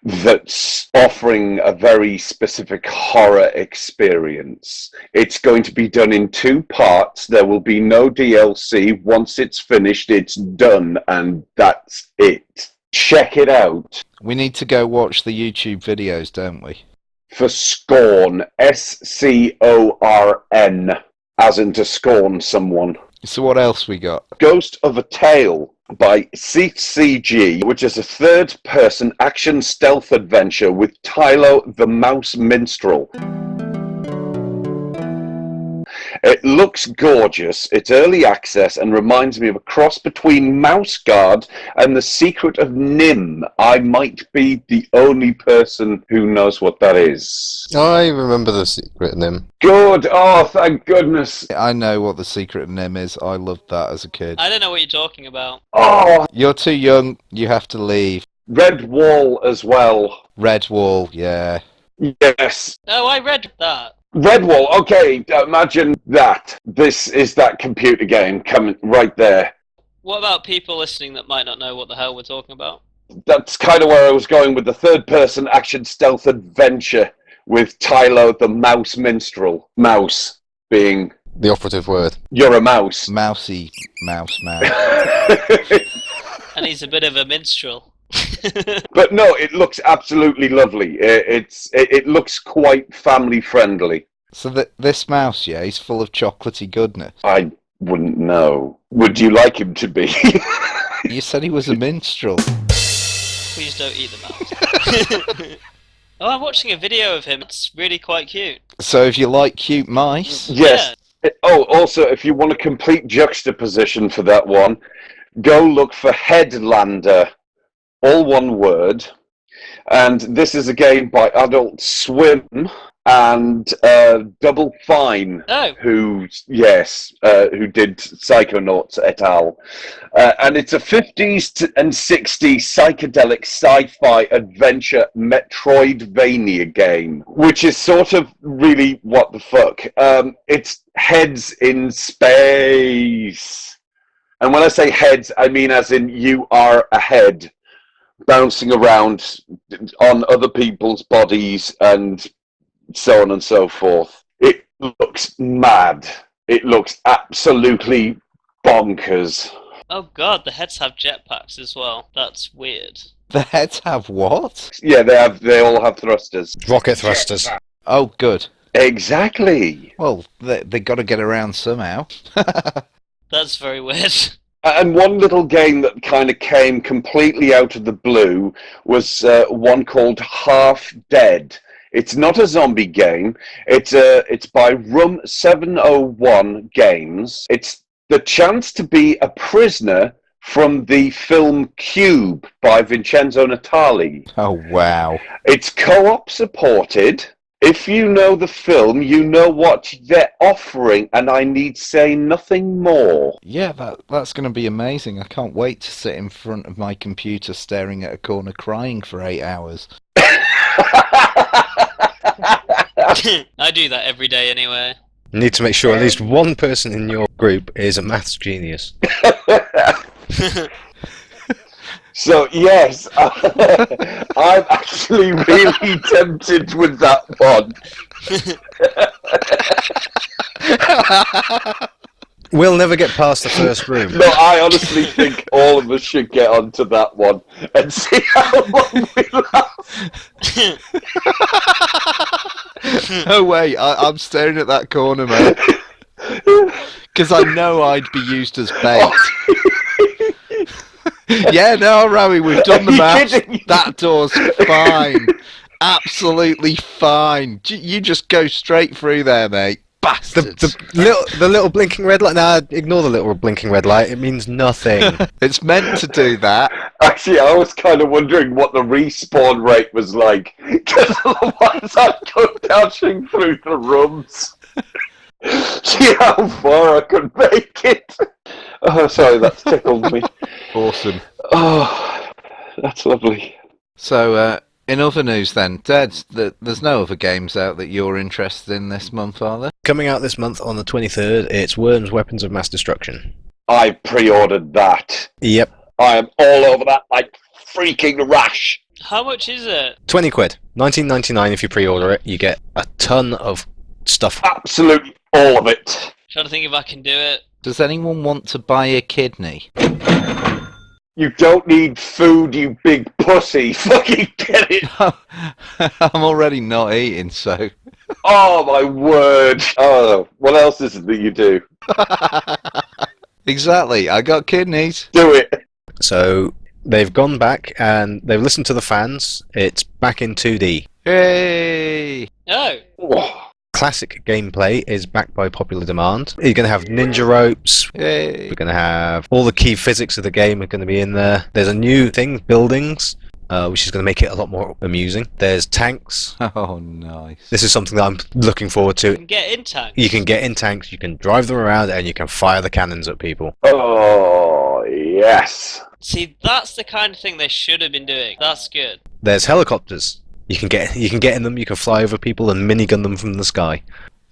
that's offering a very specific horror experience. It's going to be done in 2 parts. There will be no DLC. Once it's finished, it's done, and that's it. Check it out. We need to go watch the YouTube videos, don't we? For Scorn, Scorn, as in to scorn someone. So what else we got? Ghost of a Tale by CCG, which is a third-person action stealth adventure with Tylo the Mouse Minstrel. It looks gorgeous, it's early access, and reminds me of a cross between Mouse Guard and The Secret of Nim. I might be the only person who knows what that is. I remember The Secret of Nim. Good, oh, thank goodness. I know what the Secret of Nim is. I loved that as a kid. I don't know what you're talking about. Oh, You're too young. You have to leave. Red Wall as well. Red Wall, yeah. Yes. Oh, I read that. Redwall, okay, imagine that. This is that computer game coming right there. What about people listening that might not know what the hell we're talking about? That's kind of where I was going with the third-person action stealth adventure with Tylo the Mouse Minstrel. Mouse being... The operative word. You're a mouse. Mousy mouse. And he's a bit of a minstrel. But no, it looks absolutely lovely. It looks quite family friendly. So this mouse, yeah, he's full of chocolatey goodness. I wouldn't know. Would you like him to be? You said he was a minstrel. Please don't eat the mouse. Oh, I'm watching a video of him. It's really quite cute. So if you like cute mice, Yes. Oh, also, if you want a complete juxtaposition for that one, go look for Headlander. All one word. And this is a game by Adult Swim and Double Fine, who did Psychonauts et al. And it's a 50s and 60s psychedelic sci-fi adventure Metroidvania game, which is sort of really what the fuck. It's heads in space. And when I say heads, I mean as in you are a head bouncing around on other people's bodies and so on and so forth. It looks mad. It looks absolutely bonkers. Oh god, the heads have jetpacks as well. That's weird. the heads have what? Yeah, they all have thrusters. Rocket thrusters. Oh, good. Exactly. Well, they got to get around somehow. That's very weird. And one little game that kind of came completely out of the blue was one called Half Dead. It's not a zombie game. It's by Room 701 Games. It's the chance to be a prisoner from the film Cube by Vincenzo Natali. Oh, wow. It's co-op supported. If you know the film, you know what they're offering, and I need say nothing more. Yeah, that's going to be amazing. I can't wait to sit in front of my computer staring at a corner crying for 8 hours. I do that every day anyway. You need to make sure at least one person in your group is a maths genius. So, yes, I'm actually really tempted with that one. We'll never get past the first room. No, I honestly think all of us should get onto that one and see how long we last. Oh, wait, I'm staring at that corner, mate. Because I know I'd be used as bait. Yeah, no, Rowie, we've done the maths. That door's fine. Absolutely fine. You just go straight through there, mate. Bastards. The little blinking red light. Nah, ignore the little blinking red light. It means nothing. It's meant to do that. Actually, I was kind of wondering what the respawn rate was like. Because otherwise I'd go dashing through the rooms. See how far I could make it. Oh, sorry, that's tickled me. Awesome. Oh, that's lovely. So, In other news then, Dad, there's no other games out that you're interested in this month, are there? Coming out this month on the 23rd, it's Worms Weapons of Mass Destruction. I pre-ordered that. Yep. I am all over that like freaking rash. How much is it? 20 quid. 19.99 if you pre-order it. You get a ton of stuff. Absolutely all of it. Trying to think if I can do it. Does anyone want to buy a kidney? You don't need food, you big pussy. Fucking get it. I'm already not eating, so... Oh my word. Oh, what else is it that you do? Exactly, I got kidneys. Do it. So they've gone back and they've listened to the fans. It's back in 2D. Hey! Oh. Oh, Classic gameplay is backed by popular demand. You're going to have ninja ropes. Hey! We're going to have all the key physics of the game are going to be in there. There's a new thing, buildings, which is going to make it a lot more amusing. There's tanks. Oh, nice. This is something that I'm looking forward You to. can get in tanks. You can get in tanks, you can drive them around, and you can fire the cannons at people. oh yes. See, that's the kind of thing they should have been doing. That's good. There's helicopters. You can get in them, you can fly over people and minigun them from the sky.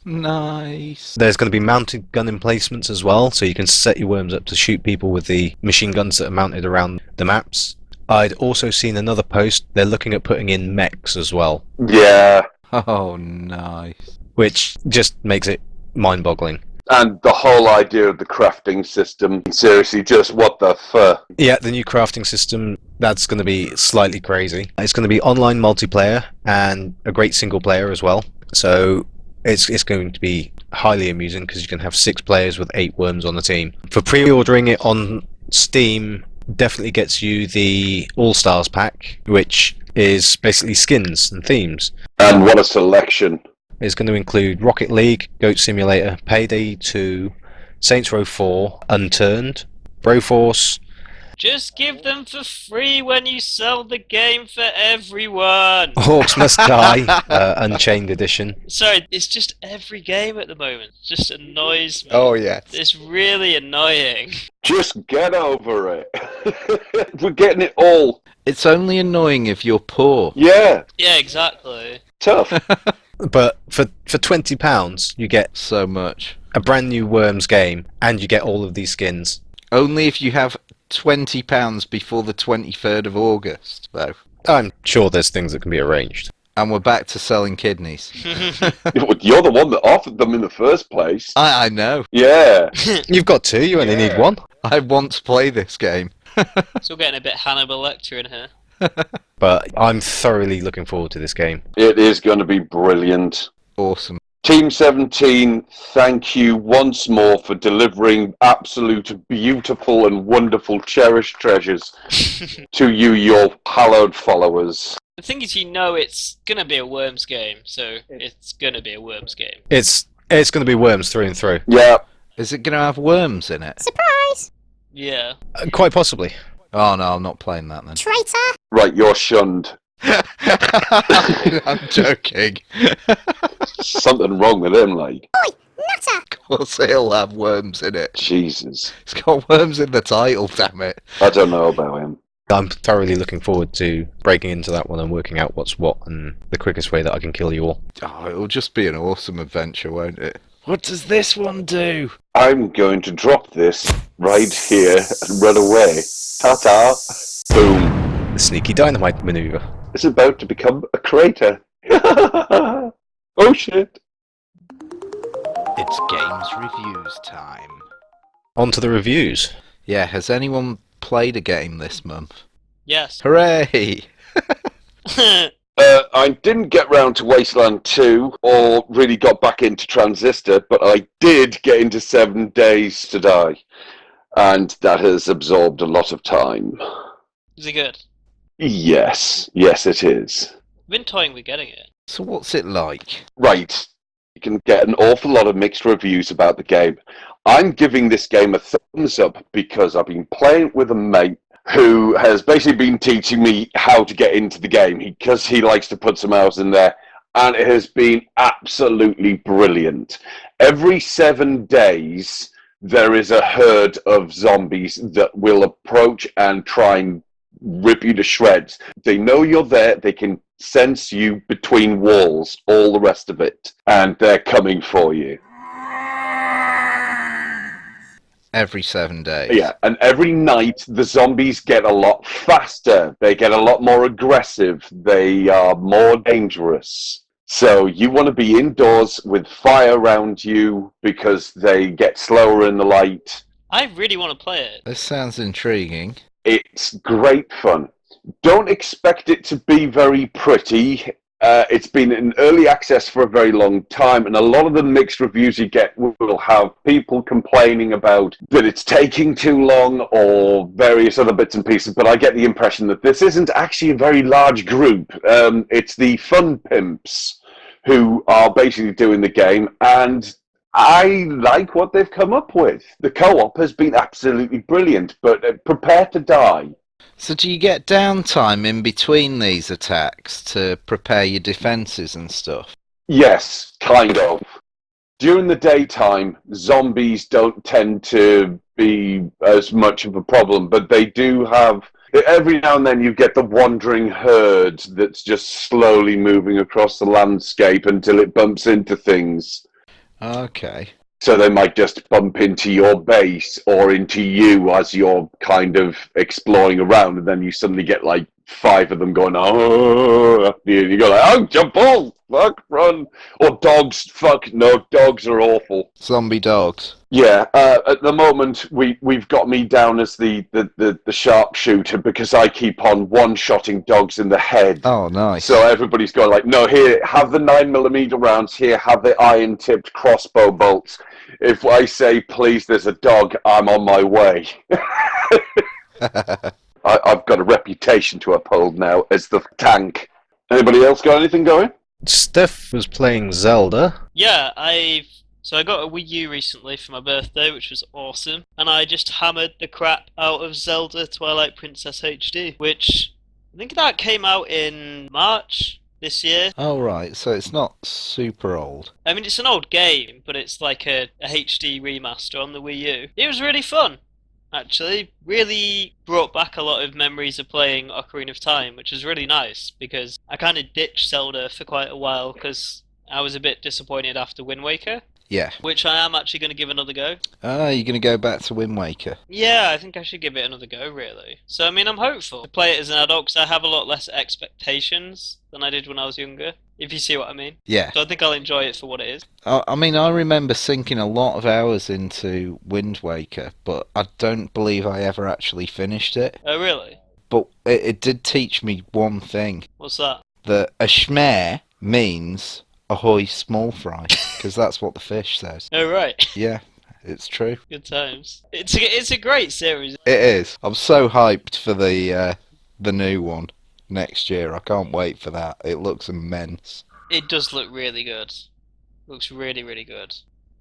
Nice. There's going to be mounted gun emplacements as well, so you can set your worms up to shoot people with the machine guns that are mounted around the maps. I'd also seen another post, they're looking at putting in mechs as well, Yeah. Oh, nice. which just makes it mind-boggling. And the whole idea of the crafting system, seriously, just what the fuck? Yeah, the new crafting system, that's going to be slightly crazy. It's going to be online multiplayer and a great single player as well. So it's going to be highly amusing because you can have 6 players with 8 worms on the team. For pre-ordering it on Steam, definitely gets you the All-Stars pack, which is basically skins and themes. And what a selection. It's going to include Rocket League, Goat Simulator, Payday 2, Saints Row 4, Unturned, Broforce. Just give them for free when you sell the game for everyone. Hawks Must Die, Unchained Edition. Sorry, it's just every game at the moment. It just annoys me. Oh, yes. It's really annoying. Just get over it. We're getting it all. It's only annoying if you're poor. Yeah. Yeah, exactly. Tough. But for £20, you get So much. a brand new Worms game, and you get all of these skins. Only if you have £20 before the 23rd of August, though. I'm sure there's things that can be arranged. And we're back to selling kidneys. You're the one that offered them in the first place. I know. Yeah. You've got 2, you only need 1. I want to play this game. Still getting a bit Hannibal Lecter in here. But I'm thoroughly looking forward to this game. It is going to be brilliant. Awesome. Team 17, thank you once more for delivering absolute beautiful and wonderful cherished treasures to you, your hallowed followers. The thing is, you know it's gonna be a Worms game, so it's gonna be a Worms game. It's going to be Worms through and through. Yeah. Is it going to have worms in it? Yeah. Quite possibly. Oh, no, I'm not playing that then. Traitor! Right, you're shunned. I'm joking. Something wrong with him, like. Nutter! Of course he'll have worms in it. Jesus. It's got worms in the title, damn it. I don't know about him. I'm thoroughly looking forward to breaking into that one and working out what's what and the quickest way that I can kill you all. Oh, it'll just be an awesome adventure, won't it? What does this one do? I'm going to drop this right here and run away. Ta-ta. Boom. The sneaky dynamite maneuver. It's about to become a crater. Oh shit. It's games reviews time. On to the reviews. Yeah, has anyone played a game this month? Yes. Hooray! I didn't get round to Wasteland 2 or really got back into Transistor, but I did get into 7 Days to Die. And that has absorbed a lot of time. Is it good? Yes, it is. I've been toying with getting it. So what's it like? Right, you can get an awful lot of mixed reviews about the game. I'm giving this game a thumbs up because I've been playing with a mate who has basically been teaching me how to get into the game because he likes to put some hours in there, and it has been absolutely brilliant. Every 7 days, there is a herd of zombies that will approach and try and rip you to shreds. They know you're there. They can sense you between walls, all the rest of it, and they're coming for you. Every 7 days. Yeah, and every night the zombies get a lot faster. They get a lot more aggressive. They are more dangerous. So you want to be indoors with fire around you because they get slower in the light. I really want to play it. This sounds intriguing. It's great fun. Don't expect it to be very pretty. It's been in early access for a very long time, and a lot of the mixed reviews you get will have people complaining about that it's taking too long or various other bits and pieces, but I get the impression that this isn't actually a very large group. It's the fun pimps who are basically doing the game, and I like what they've come up with. The co-op has been absolutely brilliant, but prepare to die. So do you get downtime in between these attacks to prepare your defences and stuff? Yes, kind of. During the daytime, zombies don't tend to be as much of a problem, but they do have... Every now and then you get the wandering herd that's just slowly moving across the landscape until it bumps into things. Okay. So they might just bump into your base or into you as you're kind of exploring around, and then you suddenly get like 5 of them going, oh, and you go like, oh, jump all, fuck, run. Or dogs, fuck, no, dogs are awful. Zombie dogs. Yeah, at the moment we've got me down as the sharpshooter because I keep on one-shotting dogs in the head. Oh, nice. So everybody's going like, no, here, have the 9mm rounds, here, have the iron-tipped crossbow bolts. If I say, please, there's a dog, I'm on my way. I've got a reputation to uphold now as the tank. Anybody else got anything going? Steph was playing Zelda. Yeah, I got a Wii U recently for my birthday, which was awesome, and I just hammered the crap out of Zelda Twilight Princess HD, which I think that came out in March this year. Oh, right, so it's not super old. I mean, it's an old game, but it's like a HD remaster on the Wii U. It was really fun, actually. Really brought back a lot of memories of playing Ocarina of Time, which was really nice, because I kind of ditched Zelda for quite a while, because I was a bit disappointed after Wind Waker. Yeah. Which I am actually going to give another go. Ah, you're going to go back to Wind Waker? Yeah, I think I should give it another go, really. So, I mean, I'm hopeful to play it as an adult, because I have a lot less expectations than I did when I was younger, if you see what I mean. Yeah. So I think I'll enjoy it for what it is. I mean, I remember sinking a lot of hours into Wind Waker, but I don't believe I ever actually finished it. Oh, really? But it did teach me one thing. What's that? That a schmare means ahoy small fry, because that's what the fish says. Oh, right. Yeah, it's true. Good times. It's a great series. It is. I'm so hyped for the new one next year. I can't wait for that. It looks immense. It does look really good. Looks really, really good.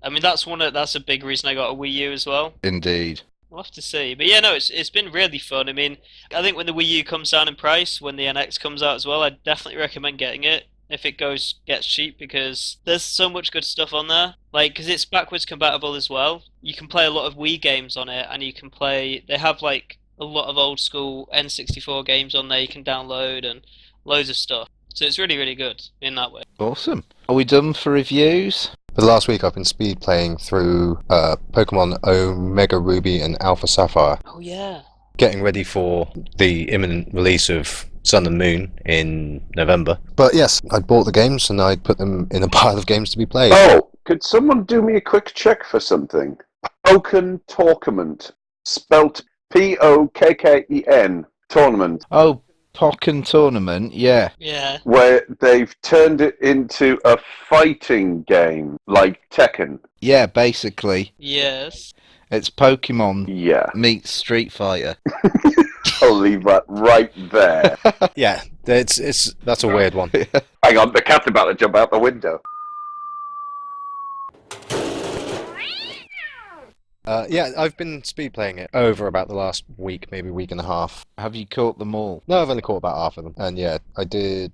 I mean, that's a big reason I got a Wii U as well. Indeed. We'll have to see. But yeah, no, it's been really fun. I mean, I think when the Wii U comes down in price, when the NX comes out as well, I'd definitely recommend getting it if it gets cheap, because there's so much good stuff on there. Like, because it's backwards compatible as well. You can play a lot of Wii games on it, and they have like a lot of old school N64 games on there you can download and loads of stuff. So it's really, really good in that way. Awesome. Are we done for reviews? For the last week I've been speed playing through Pokemon Omega Ruby and Alpha Sapphire. Oh yeah. Getting ready for the imminent release of Sun and Moon in November. But yes, I bought the games and I put them in a pile of games to be played. Oh, could someone do me a quick check for something? Pokken Tournament, spelt P-O-K-K-E-N, tournament. Oh, Pokken Tournament, yeah. Yeah. Where they've turned it into a fighting game, like Tekken. Yeah, basically. Yes. It's Pokemon Yeah. meets Street Fighter. I'll leave that right there. Yeah, that's a weird one. Hang on, the cat's about to jump out the window. Yeah, I've been speed playing it over about the last week, maybe week and a half. Have you caught them all? No, I've only caught about half of them. And yeah, I did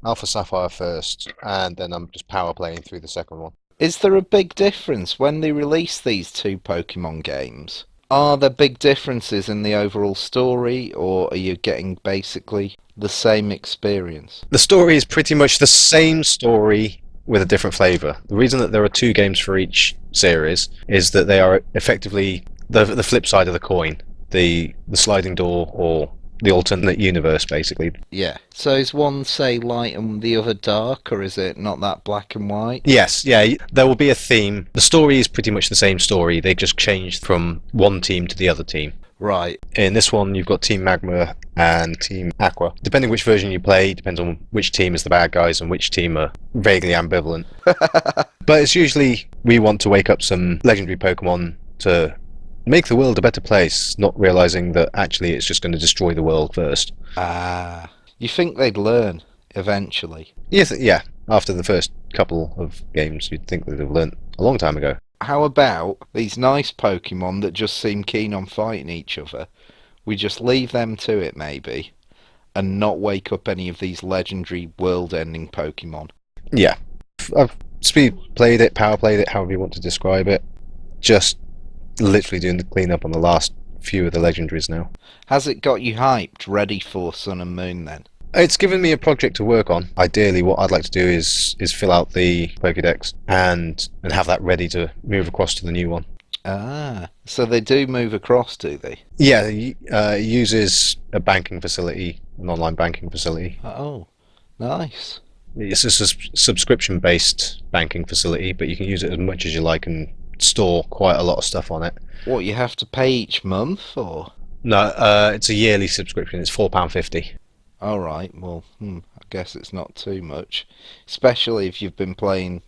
Alpha Sapphire first, and then I'm just power playing through the second one. Is there a big difference when they release these two Pokemon games? Are there big differences in the overall story, or are you getting basically the same experience? The story is pretty much the same story with a different flavour. The reason that there are 2 games for each series is that they are effectively the flip side of the coin, the sliding door or the alternate universe, basically. Yeah. So is one, say, light and the other dark, or is it not that black and white? Yes, yeah, there will be a theme. The story is pretty much the same story. They just changed from one team to the other team. Right. In this one, you've got Team Magma and Team Aqua. Depending which version you play, depends on which team is the bad guys and which team are vaguely ambivalent. But it's usually we want to wake up some legendary Pokemon to make the world a better place, not realizing that actually it's just going to destroy the world first. You think they'd learn eventually? Yes, yeah. After the first couple of games, you'd think they'd have learnt a long time ago. How about these nice Pokemon that just seem keen on fighting each other? We just leave them to it, maybe, and not wake up any of these legendary world-ending Pokemon. Yeah. I've speed played it, power played it, however you want to describe it. Just literally doing the cleanup on the last few of the legendaries now. Has it got you hyped, ready for Sun and Moon then? It's given me a project to work on. Ideally, what I'd like to do is fill out the Pokédex and have that ready to move across to the new one. So they do move across, do they? Yeah, it uses a banking facility, an online banking facility. Oh, nice. It's a subscription-based banking facility, but you can use it as much as you like and store quite a lot of stuff on it. What, you have to pay each month, or? No, it's a yearly subscription. It's £4.50. Alright, well, I guess it's not too much. Especially if you've been playing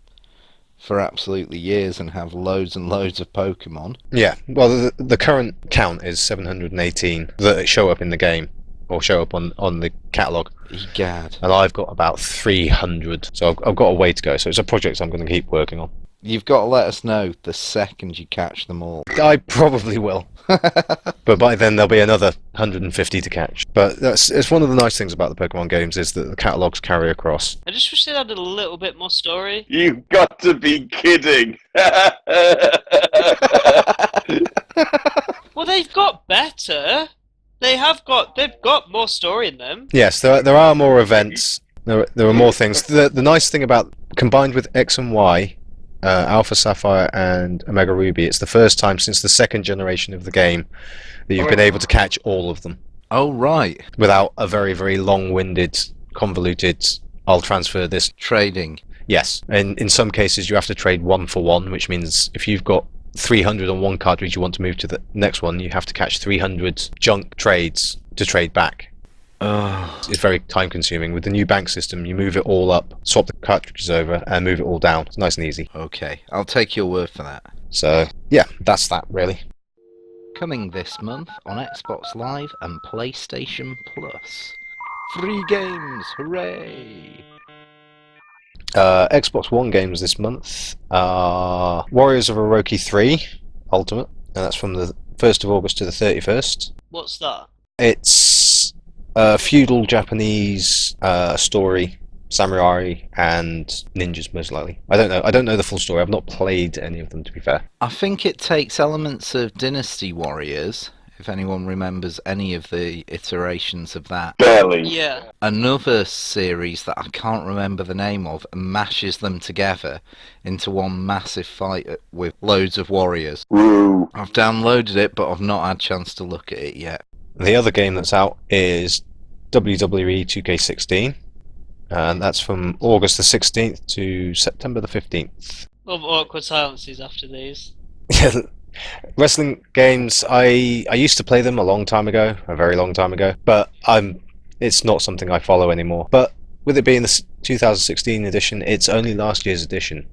for absolutely years and have loads and loads of Pokemon. Yeah, well, the current count is 718 that show up in the game, or show up on the catalogue. Egad. And I've got about 300, so I've got a way to go. So it's a project I'm going to keep working on. You've got to let us know the second you catch them all. I probably will. But by then there'll be another 150 to catch. But it's one of the nice things about the Pokemon games is that the catalogues carry across. I just wish they had a little bit more story. You've got to be kidding. Well, they've got better. They've got more story in them. Yes, there are more events. There are more things. The nice thing about, combined with X and Y, Alpha Sapphire and Omega Ruby, it's the first time since the second generation of the game that you've been able to catch all of them. Oh, right. Without a very, very long-winded, convoluted, I'll transfer this. Trading. Yes, and in some cases you have to trade 1 for 1, which means if you've got 300 on one cartridge you want to move to the next one, you have to catch 300 junk trades to trade back. It's very time consuming. With the new bank system, you move it all up, swap the cartridges over, and move it all down. It's nice and easy. Okay, I'll take your word for that. So, yeah, that's that, really. Coming this month on Xbox Live and PlayStation Plus. Free games, hooray! Xbox One games this month are Warriors of Orochi 3 Ultimate, and that's from the 1st of August to the 31st. What's that? It's a feudal Japanese story, samurai and ninjas most likely. I don't know the full story. I've not played any of them, to be fair. I think it takes elements of Dynasty Warriors, if anyone remembers any of the iterations of that. Barely. Yeah. Another series that I can't remember the name of mashes them together into one massive fight with loads of warriors. Woo. I've downloaded it, but I've not had a chance to look at it yet. The other game that's out is WWE 2K16, and that's from August the 16th to September the 15th. Love awkward silences after these. Wrestling games, I used to play them a long time ago, a very long time ago, but it's not something I follow anymore. But with it being the 2016 edition, it's only last year's edition,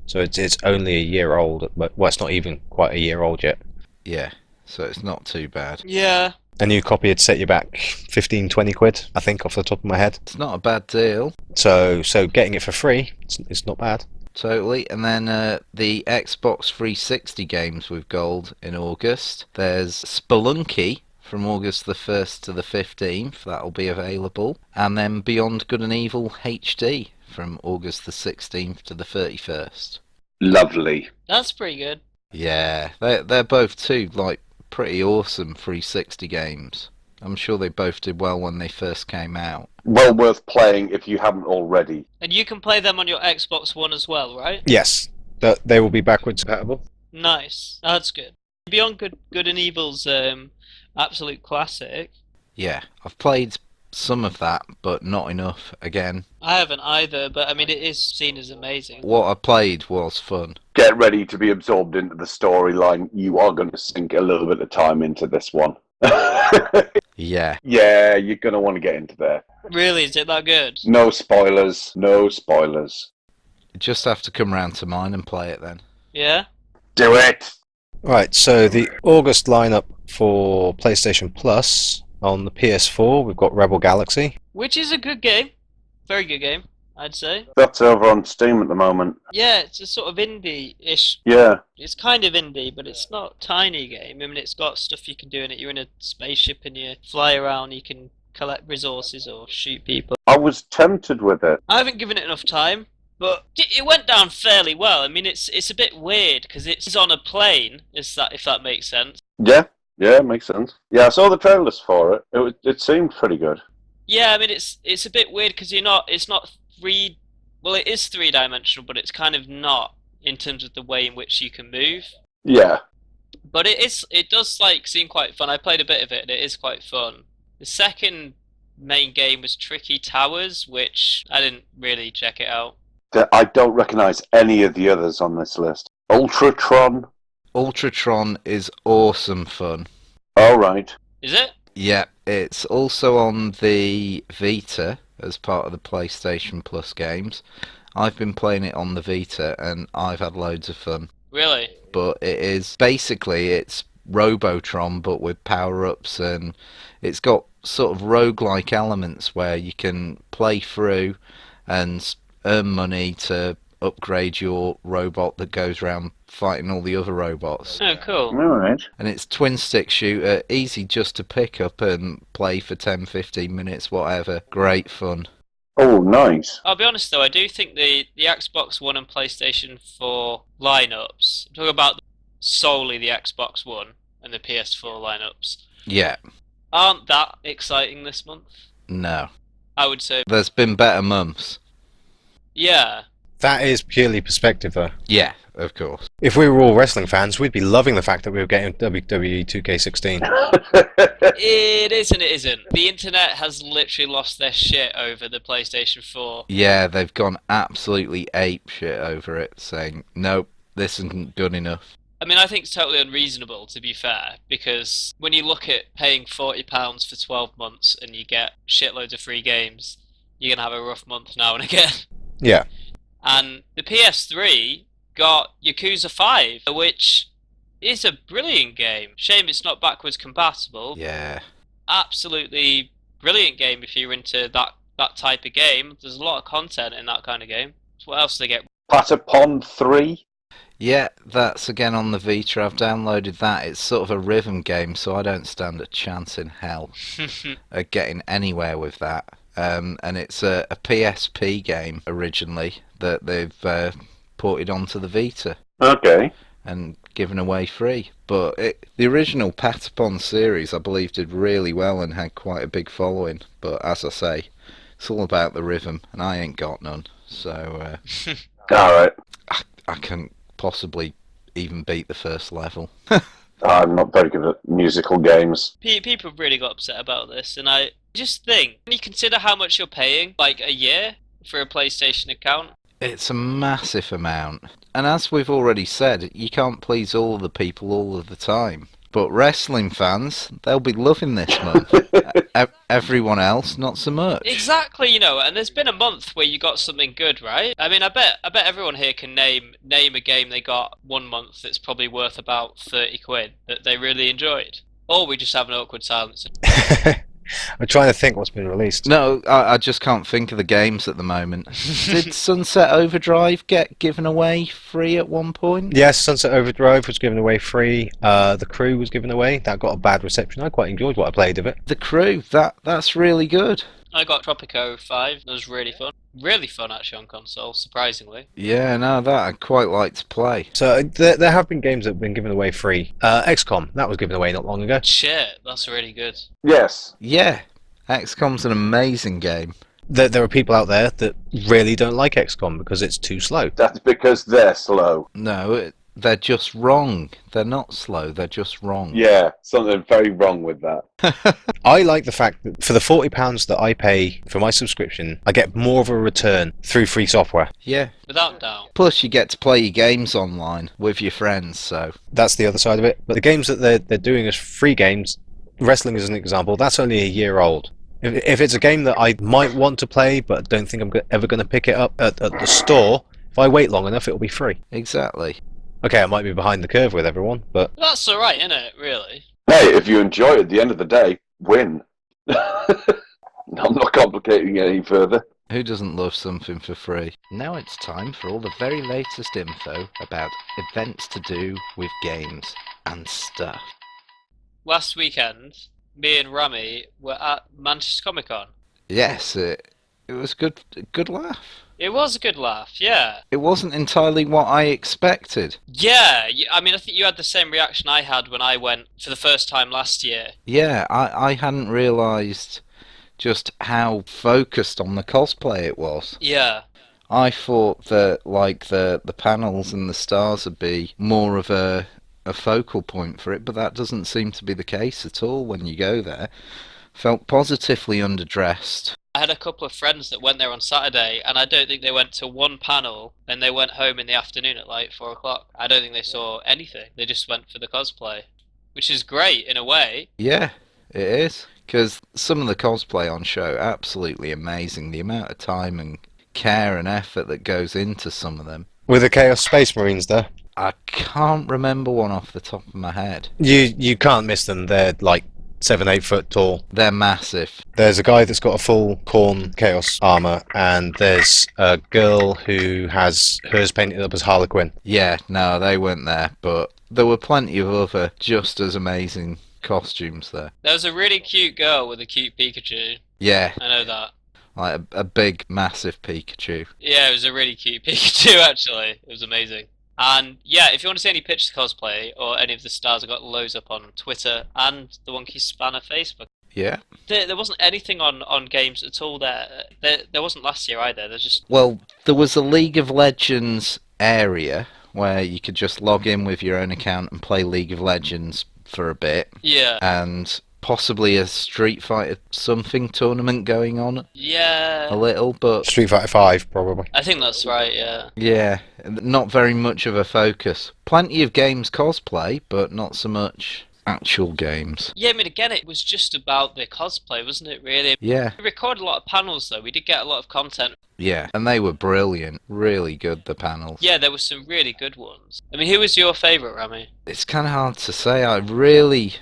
so it's only a year old. Well, it's not even quite a year old yet. Yeah, so it's not too bad. Yeah. A new copy would set you back 15, 20 quid, I think, off the top of my head. It's not a bad deal. So getting it for free, it's not bad. Totally. And then the Xbox 360 games with gold in August. There's Spelunky from August the 1st to the 15th. That'll be available. And then Beyond Good and Evil HD from August the 16th to the 31st. Lovely. That's pretty good. Yeah, they're both two, like, pretty awesome 360 games. I'm sure they both did well when they first came out. Well worth playing if you haven't already. And you can play them on your Xbox One as well, right? Yes, they will be backwards compatible. Nice. That's good. Beyond Good and Evil's absolute classic. Yeah, I've played some of that, but not enough, again. I haven't either, but I mean, it is seen as amazing. What I played was fun. Get ready to be absorbed into the storyline. You are going to sink a little bit of time into this one. Yeah. Yeah, you're going to want to get into there. Really, is it that good? No spoilers. No spoilers. You just have to come round to mine and play it then. Yeah? Do it! Right, so the August lineup for PlayStation Plus on the PS4, we've got Rebel Galaxy. Which is a good game. Very good game, I'd say. That's over on Steam at the moment. Yeah, it's a sort of indie-ish. Yeah. It's kind of indie, but it's not a tiny game. I mean, it's got stuff you can do in it. You're in a spaceship and you fly around, you can collect resources or shoot people. I was tempted with it. I haven't given it enough time, but it went down fairly well. I mean, it's a bit weird because it's on a plane, if that makes sense. Yeah. Yeah, makes sense. Yeah, I saw the trailers for it. It seemed pretty good. Yeah, I mean, it's a bit weird because it's not three. Well, it is three-dimensional, but it's kind of not in terms of the way in which you can move. Yeah. But it does like seem quite fun. I played a bit of it, and it is quite fun. The second main game was Tricky Towers, which I didn't really check it out. I don't recognise any of the others on this list. Ultratron. Ultratron is awesome fun. All right. Is it? Yeah, it's also on the Vita as part of the PlayStation Plus games. I've been playing it on the Vita and I've had loads of fun. Really? But it's Robotron but with power-ups, and it's got sort of roguelike elements where you can play through and earn money to upgrade your robot that goes around fighting all the other robots. Oh, cool. All right. And it's twin-stick shooter, easy just to pick up and play for 10, 15 minutes, whatever. Great fun. Oh, nice. I'll be honest though, I do think the Xbox One and PlayStation 4 lineups, I'm talking about solely the Xbox One and the PS4 lineups, Yeah, aren't that exciting this month. no. I would say. There's been better months. Yeah. That is purely perspective, though. Yeah, of course. If we were all wrestling fans, we'd be loving the fact that we were getting WWE 2K16. It is and it isn't. The internet has literally lost their shit over the PlayStation 4. Yeah, they've gone absolutely ape shit over it, saying, nope, this isn't good enough. I mean, I think it's totally unreasonable, to be fair, because when you look at paying £40 for 12 months and you get shitloads of free games, you're going to have a rough month now and again. Yeah. And the PS3 got Yakuza 5, which is a brilliant game. Shame it's not backwards compatible. Yeah. Absolutely brilliant game if you're into that type of game. There's a lot of content in that kind of game. So what else do they get? Patapon 3. Yeah, that's again on the Vita. I've downloaded that. It's sort of a rhythm game, so I don't stand a chance in hell of getting anywhere with that. And it's a PSP game originally that they've ported onto the Vita Okay. and given away free. But the original Patapon series, I believe, did really well and had quite a big following. But as I say, it's all about the rhythm, and I ain't got none. So All right. I can't possibly even beat the first level. I'm not very good at musical games. People really got upset about this, and I just think, when you consider how much you're paying, like a year, for a PlayStation account. It's a massive amount. And as we've already said, you can't please all of the people all of the time. But wrestling fans, they'll be loving this month. Everyone else, not so much. Exactly, and there's been a month where you got something good, right? I mean, I bet everyone here can name a game they got 1 month that's probably worth about £30 that they really enjoyed. Or we just have an awkward silence. I'm trying to think what's been released. No, I just can't think of the games at the moment. Did Sunset Overdrive get given away free at one point? Yes, Sunset Overdrive was given away free. The Crew was given away. That got a bad reception. I quite enjoyed what I played of it. The Crew, that's really good. I got Tropico 5, that was really fun. really fun actually on console, surprisingly. Yeah, no, that I'd quite like to play. So there have been games that have been given away free. XCOM, that was given away not long ago. Shit, that's really good. Yes. Yeah, XCOM's an amazing game. There are people out there that really don't like XCOM because it's too slow. That's because they're slow. No, they're just wrong. They're not slow, they're just wrong. Yeah, something very wrong with that. I like the fact that for the £40 that I pay for my subscription, I get more of a return through free software. Yeah. Without doubt. Plus, you get to play your games online with your friends, so... That's the other side of it. But the games that they're doing as free games, wrestling as an example, that's only a year old. If it's a game that I might want to play but don't think I'm ever going to pick it up at the store, if I wait long enough, it'll be free. Exactly. Okay, I might be behind the curve with everyone, but... That's alright, isn't it, really? Hey, if you enjoy it at the end of the day, win. I'm not complicating it any further. Who doesn't love something for free? Now it's time for all the very latest info about events to do with games and stuff. Last weekend, me and Rami were at Manchester Comic Con. Yes, it was a good laugh. It was a good laugh, yeah. It wasn't entirely what I expected. Yeah, I mean, I think you had the same reaction I had when I went for the first time last year. Yeah, I hadn't realised just how focused on the cosplay it was. Yeah. I thought that like the panels and the stars would be more of a focal point for it, but that doesn't seem to be the case at all when you go there. Felt positively underdressed. I had a couple of friends that went there on Saturday, and I don't think they went to one panel, and they went home in the afternoon at like 4 o'clock. I don't think they saw anything. They just went for the cosplay, which is great in a way. Yeah, it is. Because some of the cosplay on show, absolutely amazing. The amount of time and care and effort that goes into some of them. With the Chaos Space Marines there? I can't remember one off the top of my head. You can't miss them. They're like 7-8 foot tall. They're massive. There's a guy that's got a full Khorne Chaos armor, and there's a girl who has hers painted up as Harlequin. Yeah, no, they weren't there, but there were plenty of other just as amazing costumes there. There was a really cute girl with a cute Pikachu. Yeah, I know that. like a big, massive Pikachu. Yeah, it was a really cute Pikachu, actually. It was amazing. And yeah, if you want to see any pictures of cosplay or any of the stars, I've got loads up on Twitter and the Wonky Spanner Facebook. Yeah. There wasn't anything on games at all there. There wasn't last year either. There's just... Well, there was a League of Legends area where you could just log in with your own account and play League of Legends for a bit. Yeah. And possibly a Street Fighter something tournament going on Yeah. a little, but Street Fighter 5, probably. I think that's right, yeah. yeah, not very much of a focus. Plenty of games cosplay, but not so much actual games. Yeah, I mean, again, it was just about the cosplay, wasn't it, really? Yeah, We recorded a lot of panels, though. We did get a lot of content. yeah, and they were brilliant. Really good, the panels. Yeah, there were some really good ones. I mean, who was your favourite, Rami? It's kind of hard to say. I really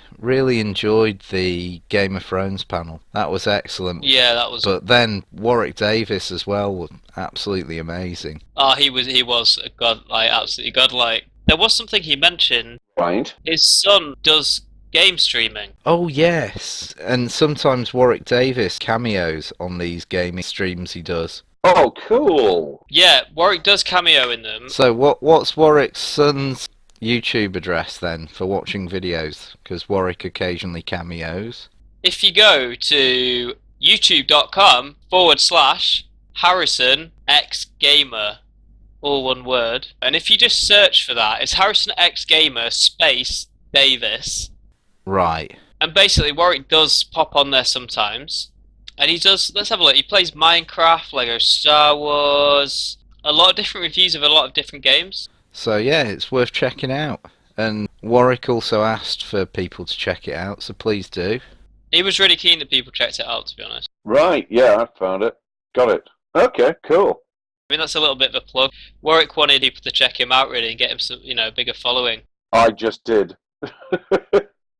enjoyed the Game of Thrones panel. That was excellent. Yeah, that was... But then Warwick Davis as well was absolutely amazing. Oh, he was a godlike, absolutely godlike. There was something he mentioned. Right. His son does game streaming. Oh yes, and sometimes Warwick Davis cameos on these gaming streams he does. Oh, cool. Yeah, Warwick does cameo in them. So what's Warwick's son's YouTube address then for watching videos? Because Warwick occasionally cameos. If you go to youtube.com/Harrison X Gamer, all one word, and if you just search for that, it's Harrison X Gamer space Davis. Right. And basically, Warwick does pop on there sometimes. And he does, let's have a look, he plays Minecraft, Lego Star Wars, a lot of different reviews of a lot of different games. So yeah, it's worth checking out. And Warwick also asked for people to check it out, so please do. He was really keen that people checked it out, to be honest. Right, yeah, I found it. Got it. Okay, cool. I mean, that's a little bit of a plug. Warwick wanted people to check him out, really, and get him some, a bigger following. I just did.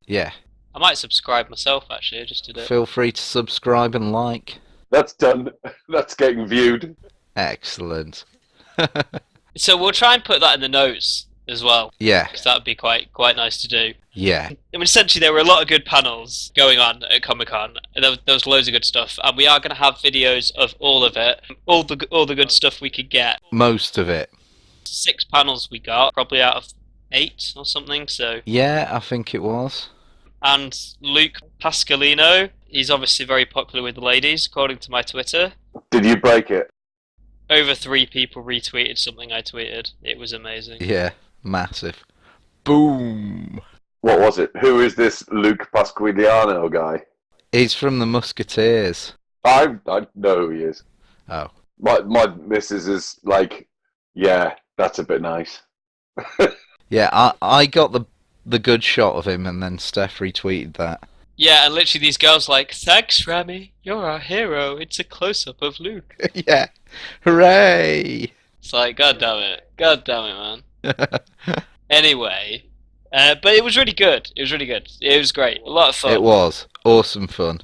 Yeah. I might subscribe myself, actually, I just did it. Feel free to subscribe and like. That's done. That's getting viewed. Excellent. So we'll try and put that in the notes as well, Yeah. because that would be quite nice to do. Yeah. I mean, essentially, there were a lot of good panels going on at Comic-Con. There was loads of good stuff, and we are going to have videos of all of it, all the good stuff we could get. Most of it. 6 panels we got, probably out of 8 or something. So, Yeah, I think it was. and Luke Pascalino, he's obviously very popular with the ladies, according to my Twitter. Did you break it? Over 3 people retweeted something I tweeted. It was amazing. Yeah, massive. Boom! What was it? Who is this Luke Pasquiliano guy? He's from the Musketeers. I know who he is. Oh. My missus is like, yeah, that's a bit nice. Yeah, I got the good shot of him, and then Steph retweeted that. Yeah, and literally these girls like, thanks, Rami, you're our hero. It's a close-up of Luke. Yeah. Hooray! It's like, god damn it, man. Anyway, but it was really good. It was great. A lot of fun. It was awesome fun.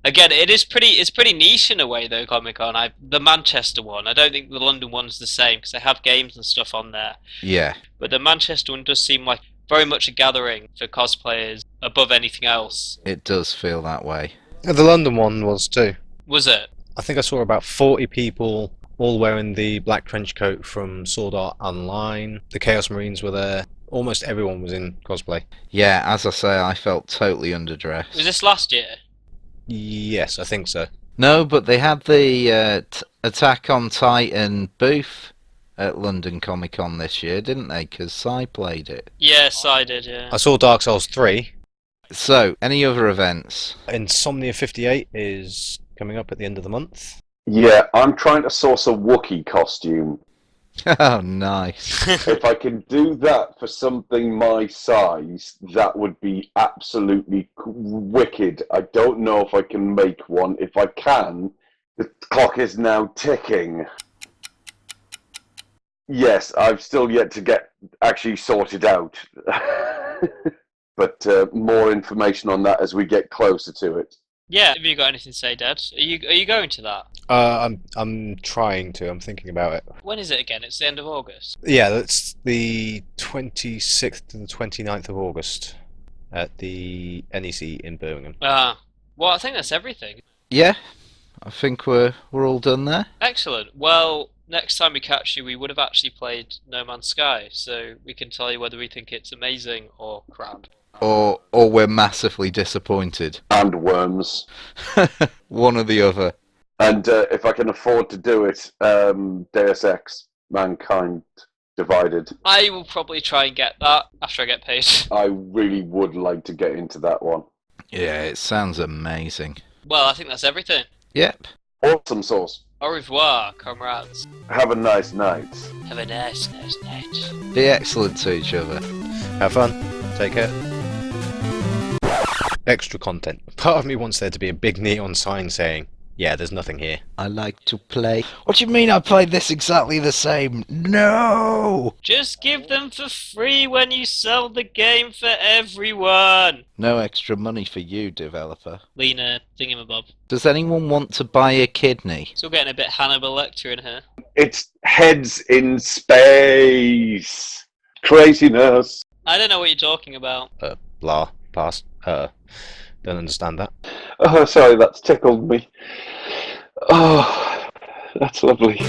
Again, it's pretty niche in a way though. Comic-Con. The Manchester one. I don't think the London one's the same because they have games and stuff on there. Yeah. But the Manchester one does seem like very much a gathering for cosplayers above anything else. It does feel that way. The London one was too. Was it? I think I saw about 40 people, all wearing the black trench coat from Sword Art Online. The Chaos Marines were there. Almost everyone was in cosplay. Yeah, as I say, I felt totally underdressed. Was this last year? Yes, I think so. No, but they had the Attack on Titan booth at London Comic Con this year, didn't they? Because Sai played it. Yes, I did, yeah. I saw Dark Souls 3. So, any other events? Insomnia 58 is coming up at the end of the month. Yeah, I'm trying to source a Wookiee costume. Oh, nice. If I can do that for something my size, that would be absolutely wicked. I don't know if I can make one. If I can, the clock is now ticking. Yes, I've still yet to get actually sorted out. But more information on that as we get closer to it. Yeah, have you got anything to say, Dad? Are you going to that? I'm trying to. I'm thinking about it. When is it again? It's the end of August. Yeah, that's the 26th to the 29th of August at the NEC in Birmingham. Well, I think that's everything. Yeah, I think we're all done there. Excellent. Well, next time we catch you, we would have actually played No Man's Sky, so we can tell you whether we think it's amazing or crap. Or we're massively disappointed. And worms. One or the other. And if I can afford to do it, Deus Ex, Mankind Divided. I will probably try and get that after I get paid. I really would like to get into that one. Yeah, it sounds amazing. Well, I think that's everything. Yep. Awesome sauce. Au revoir, comrades. Have a nice night. Have a nice night. Be excellent to each other. Have fun. Take care. Extra content. Part of me wants there to be a big neon sign saying, yeah, there's nothing here. I like to play. What do you mean I played this exactly the same? No! Just give them for free when you sell the game for everyone. No extra money for you, developer. Lena, thingamabob. Does anyone want to buy a kidney? Still getting a bit Hannibal Lecter in here. It's heads in space. Craziness. I don't know what you're talking about. Blah. Pass. Don't understand that. Oh, sorry, that's tickled me. Oh, that's lovely.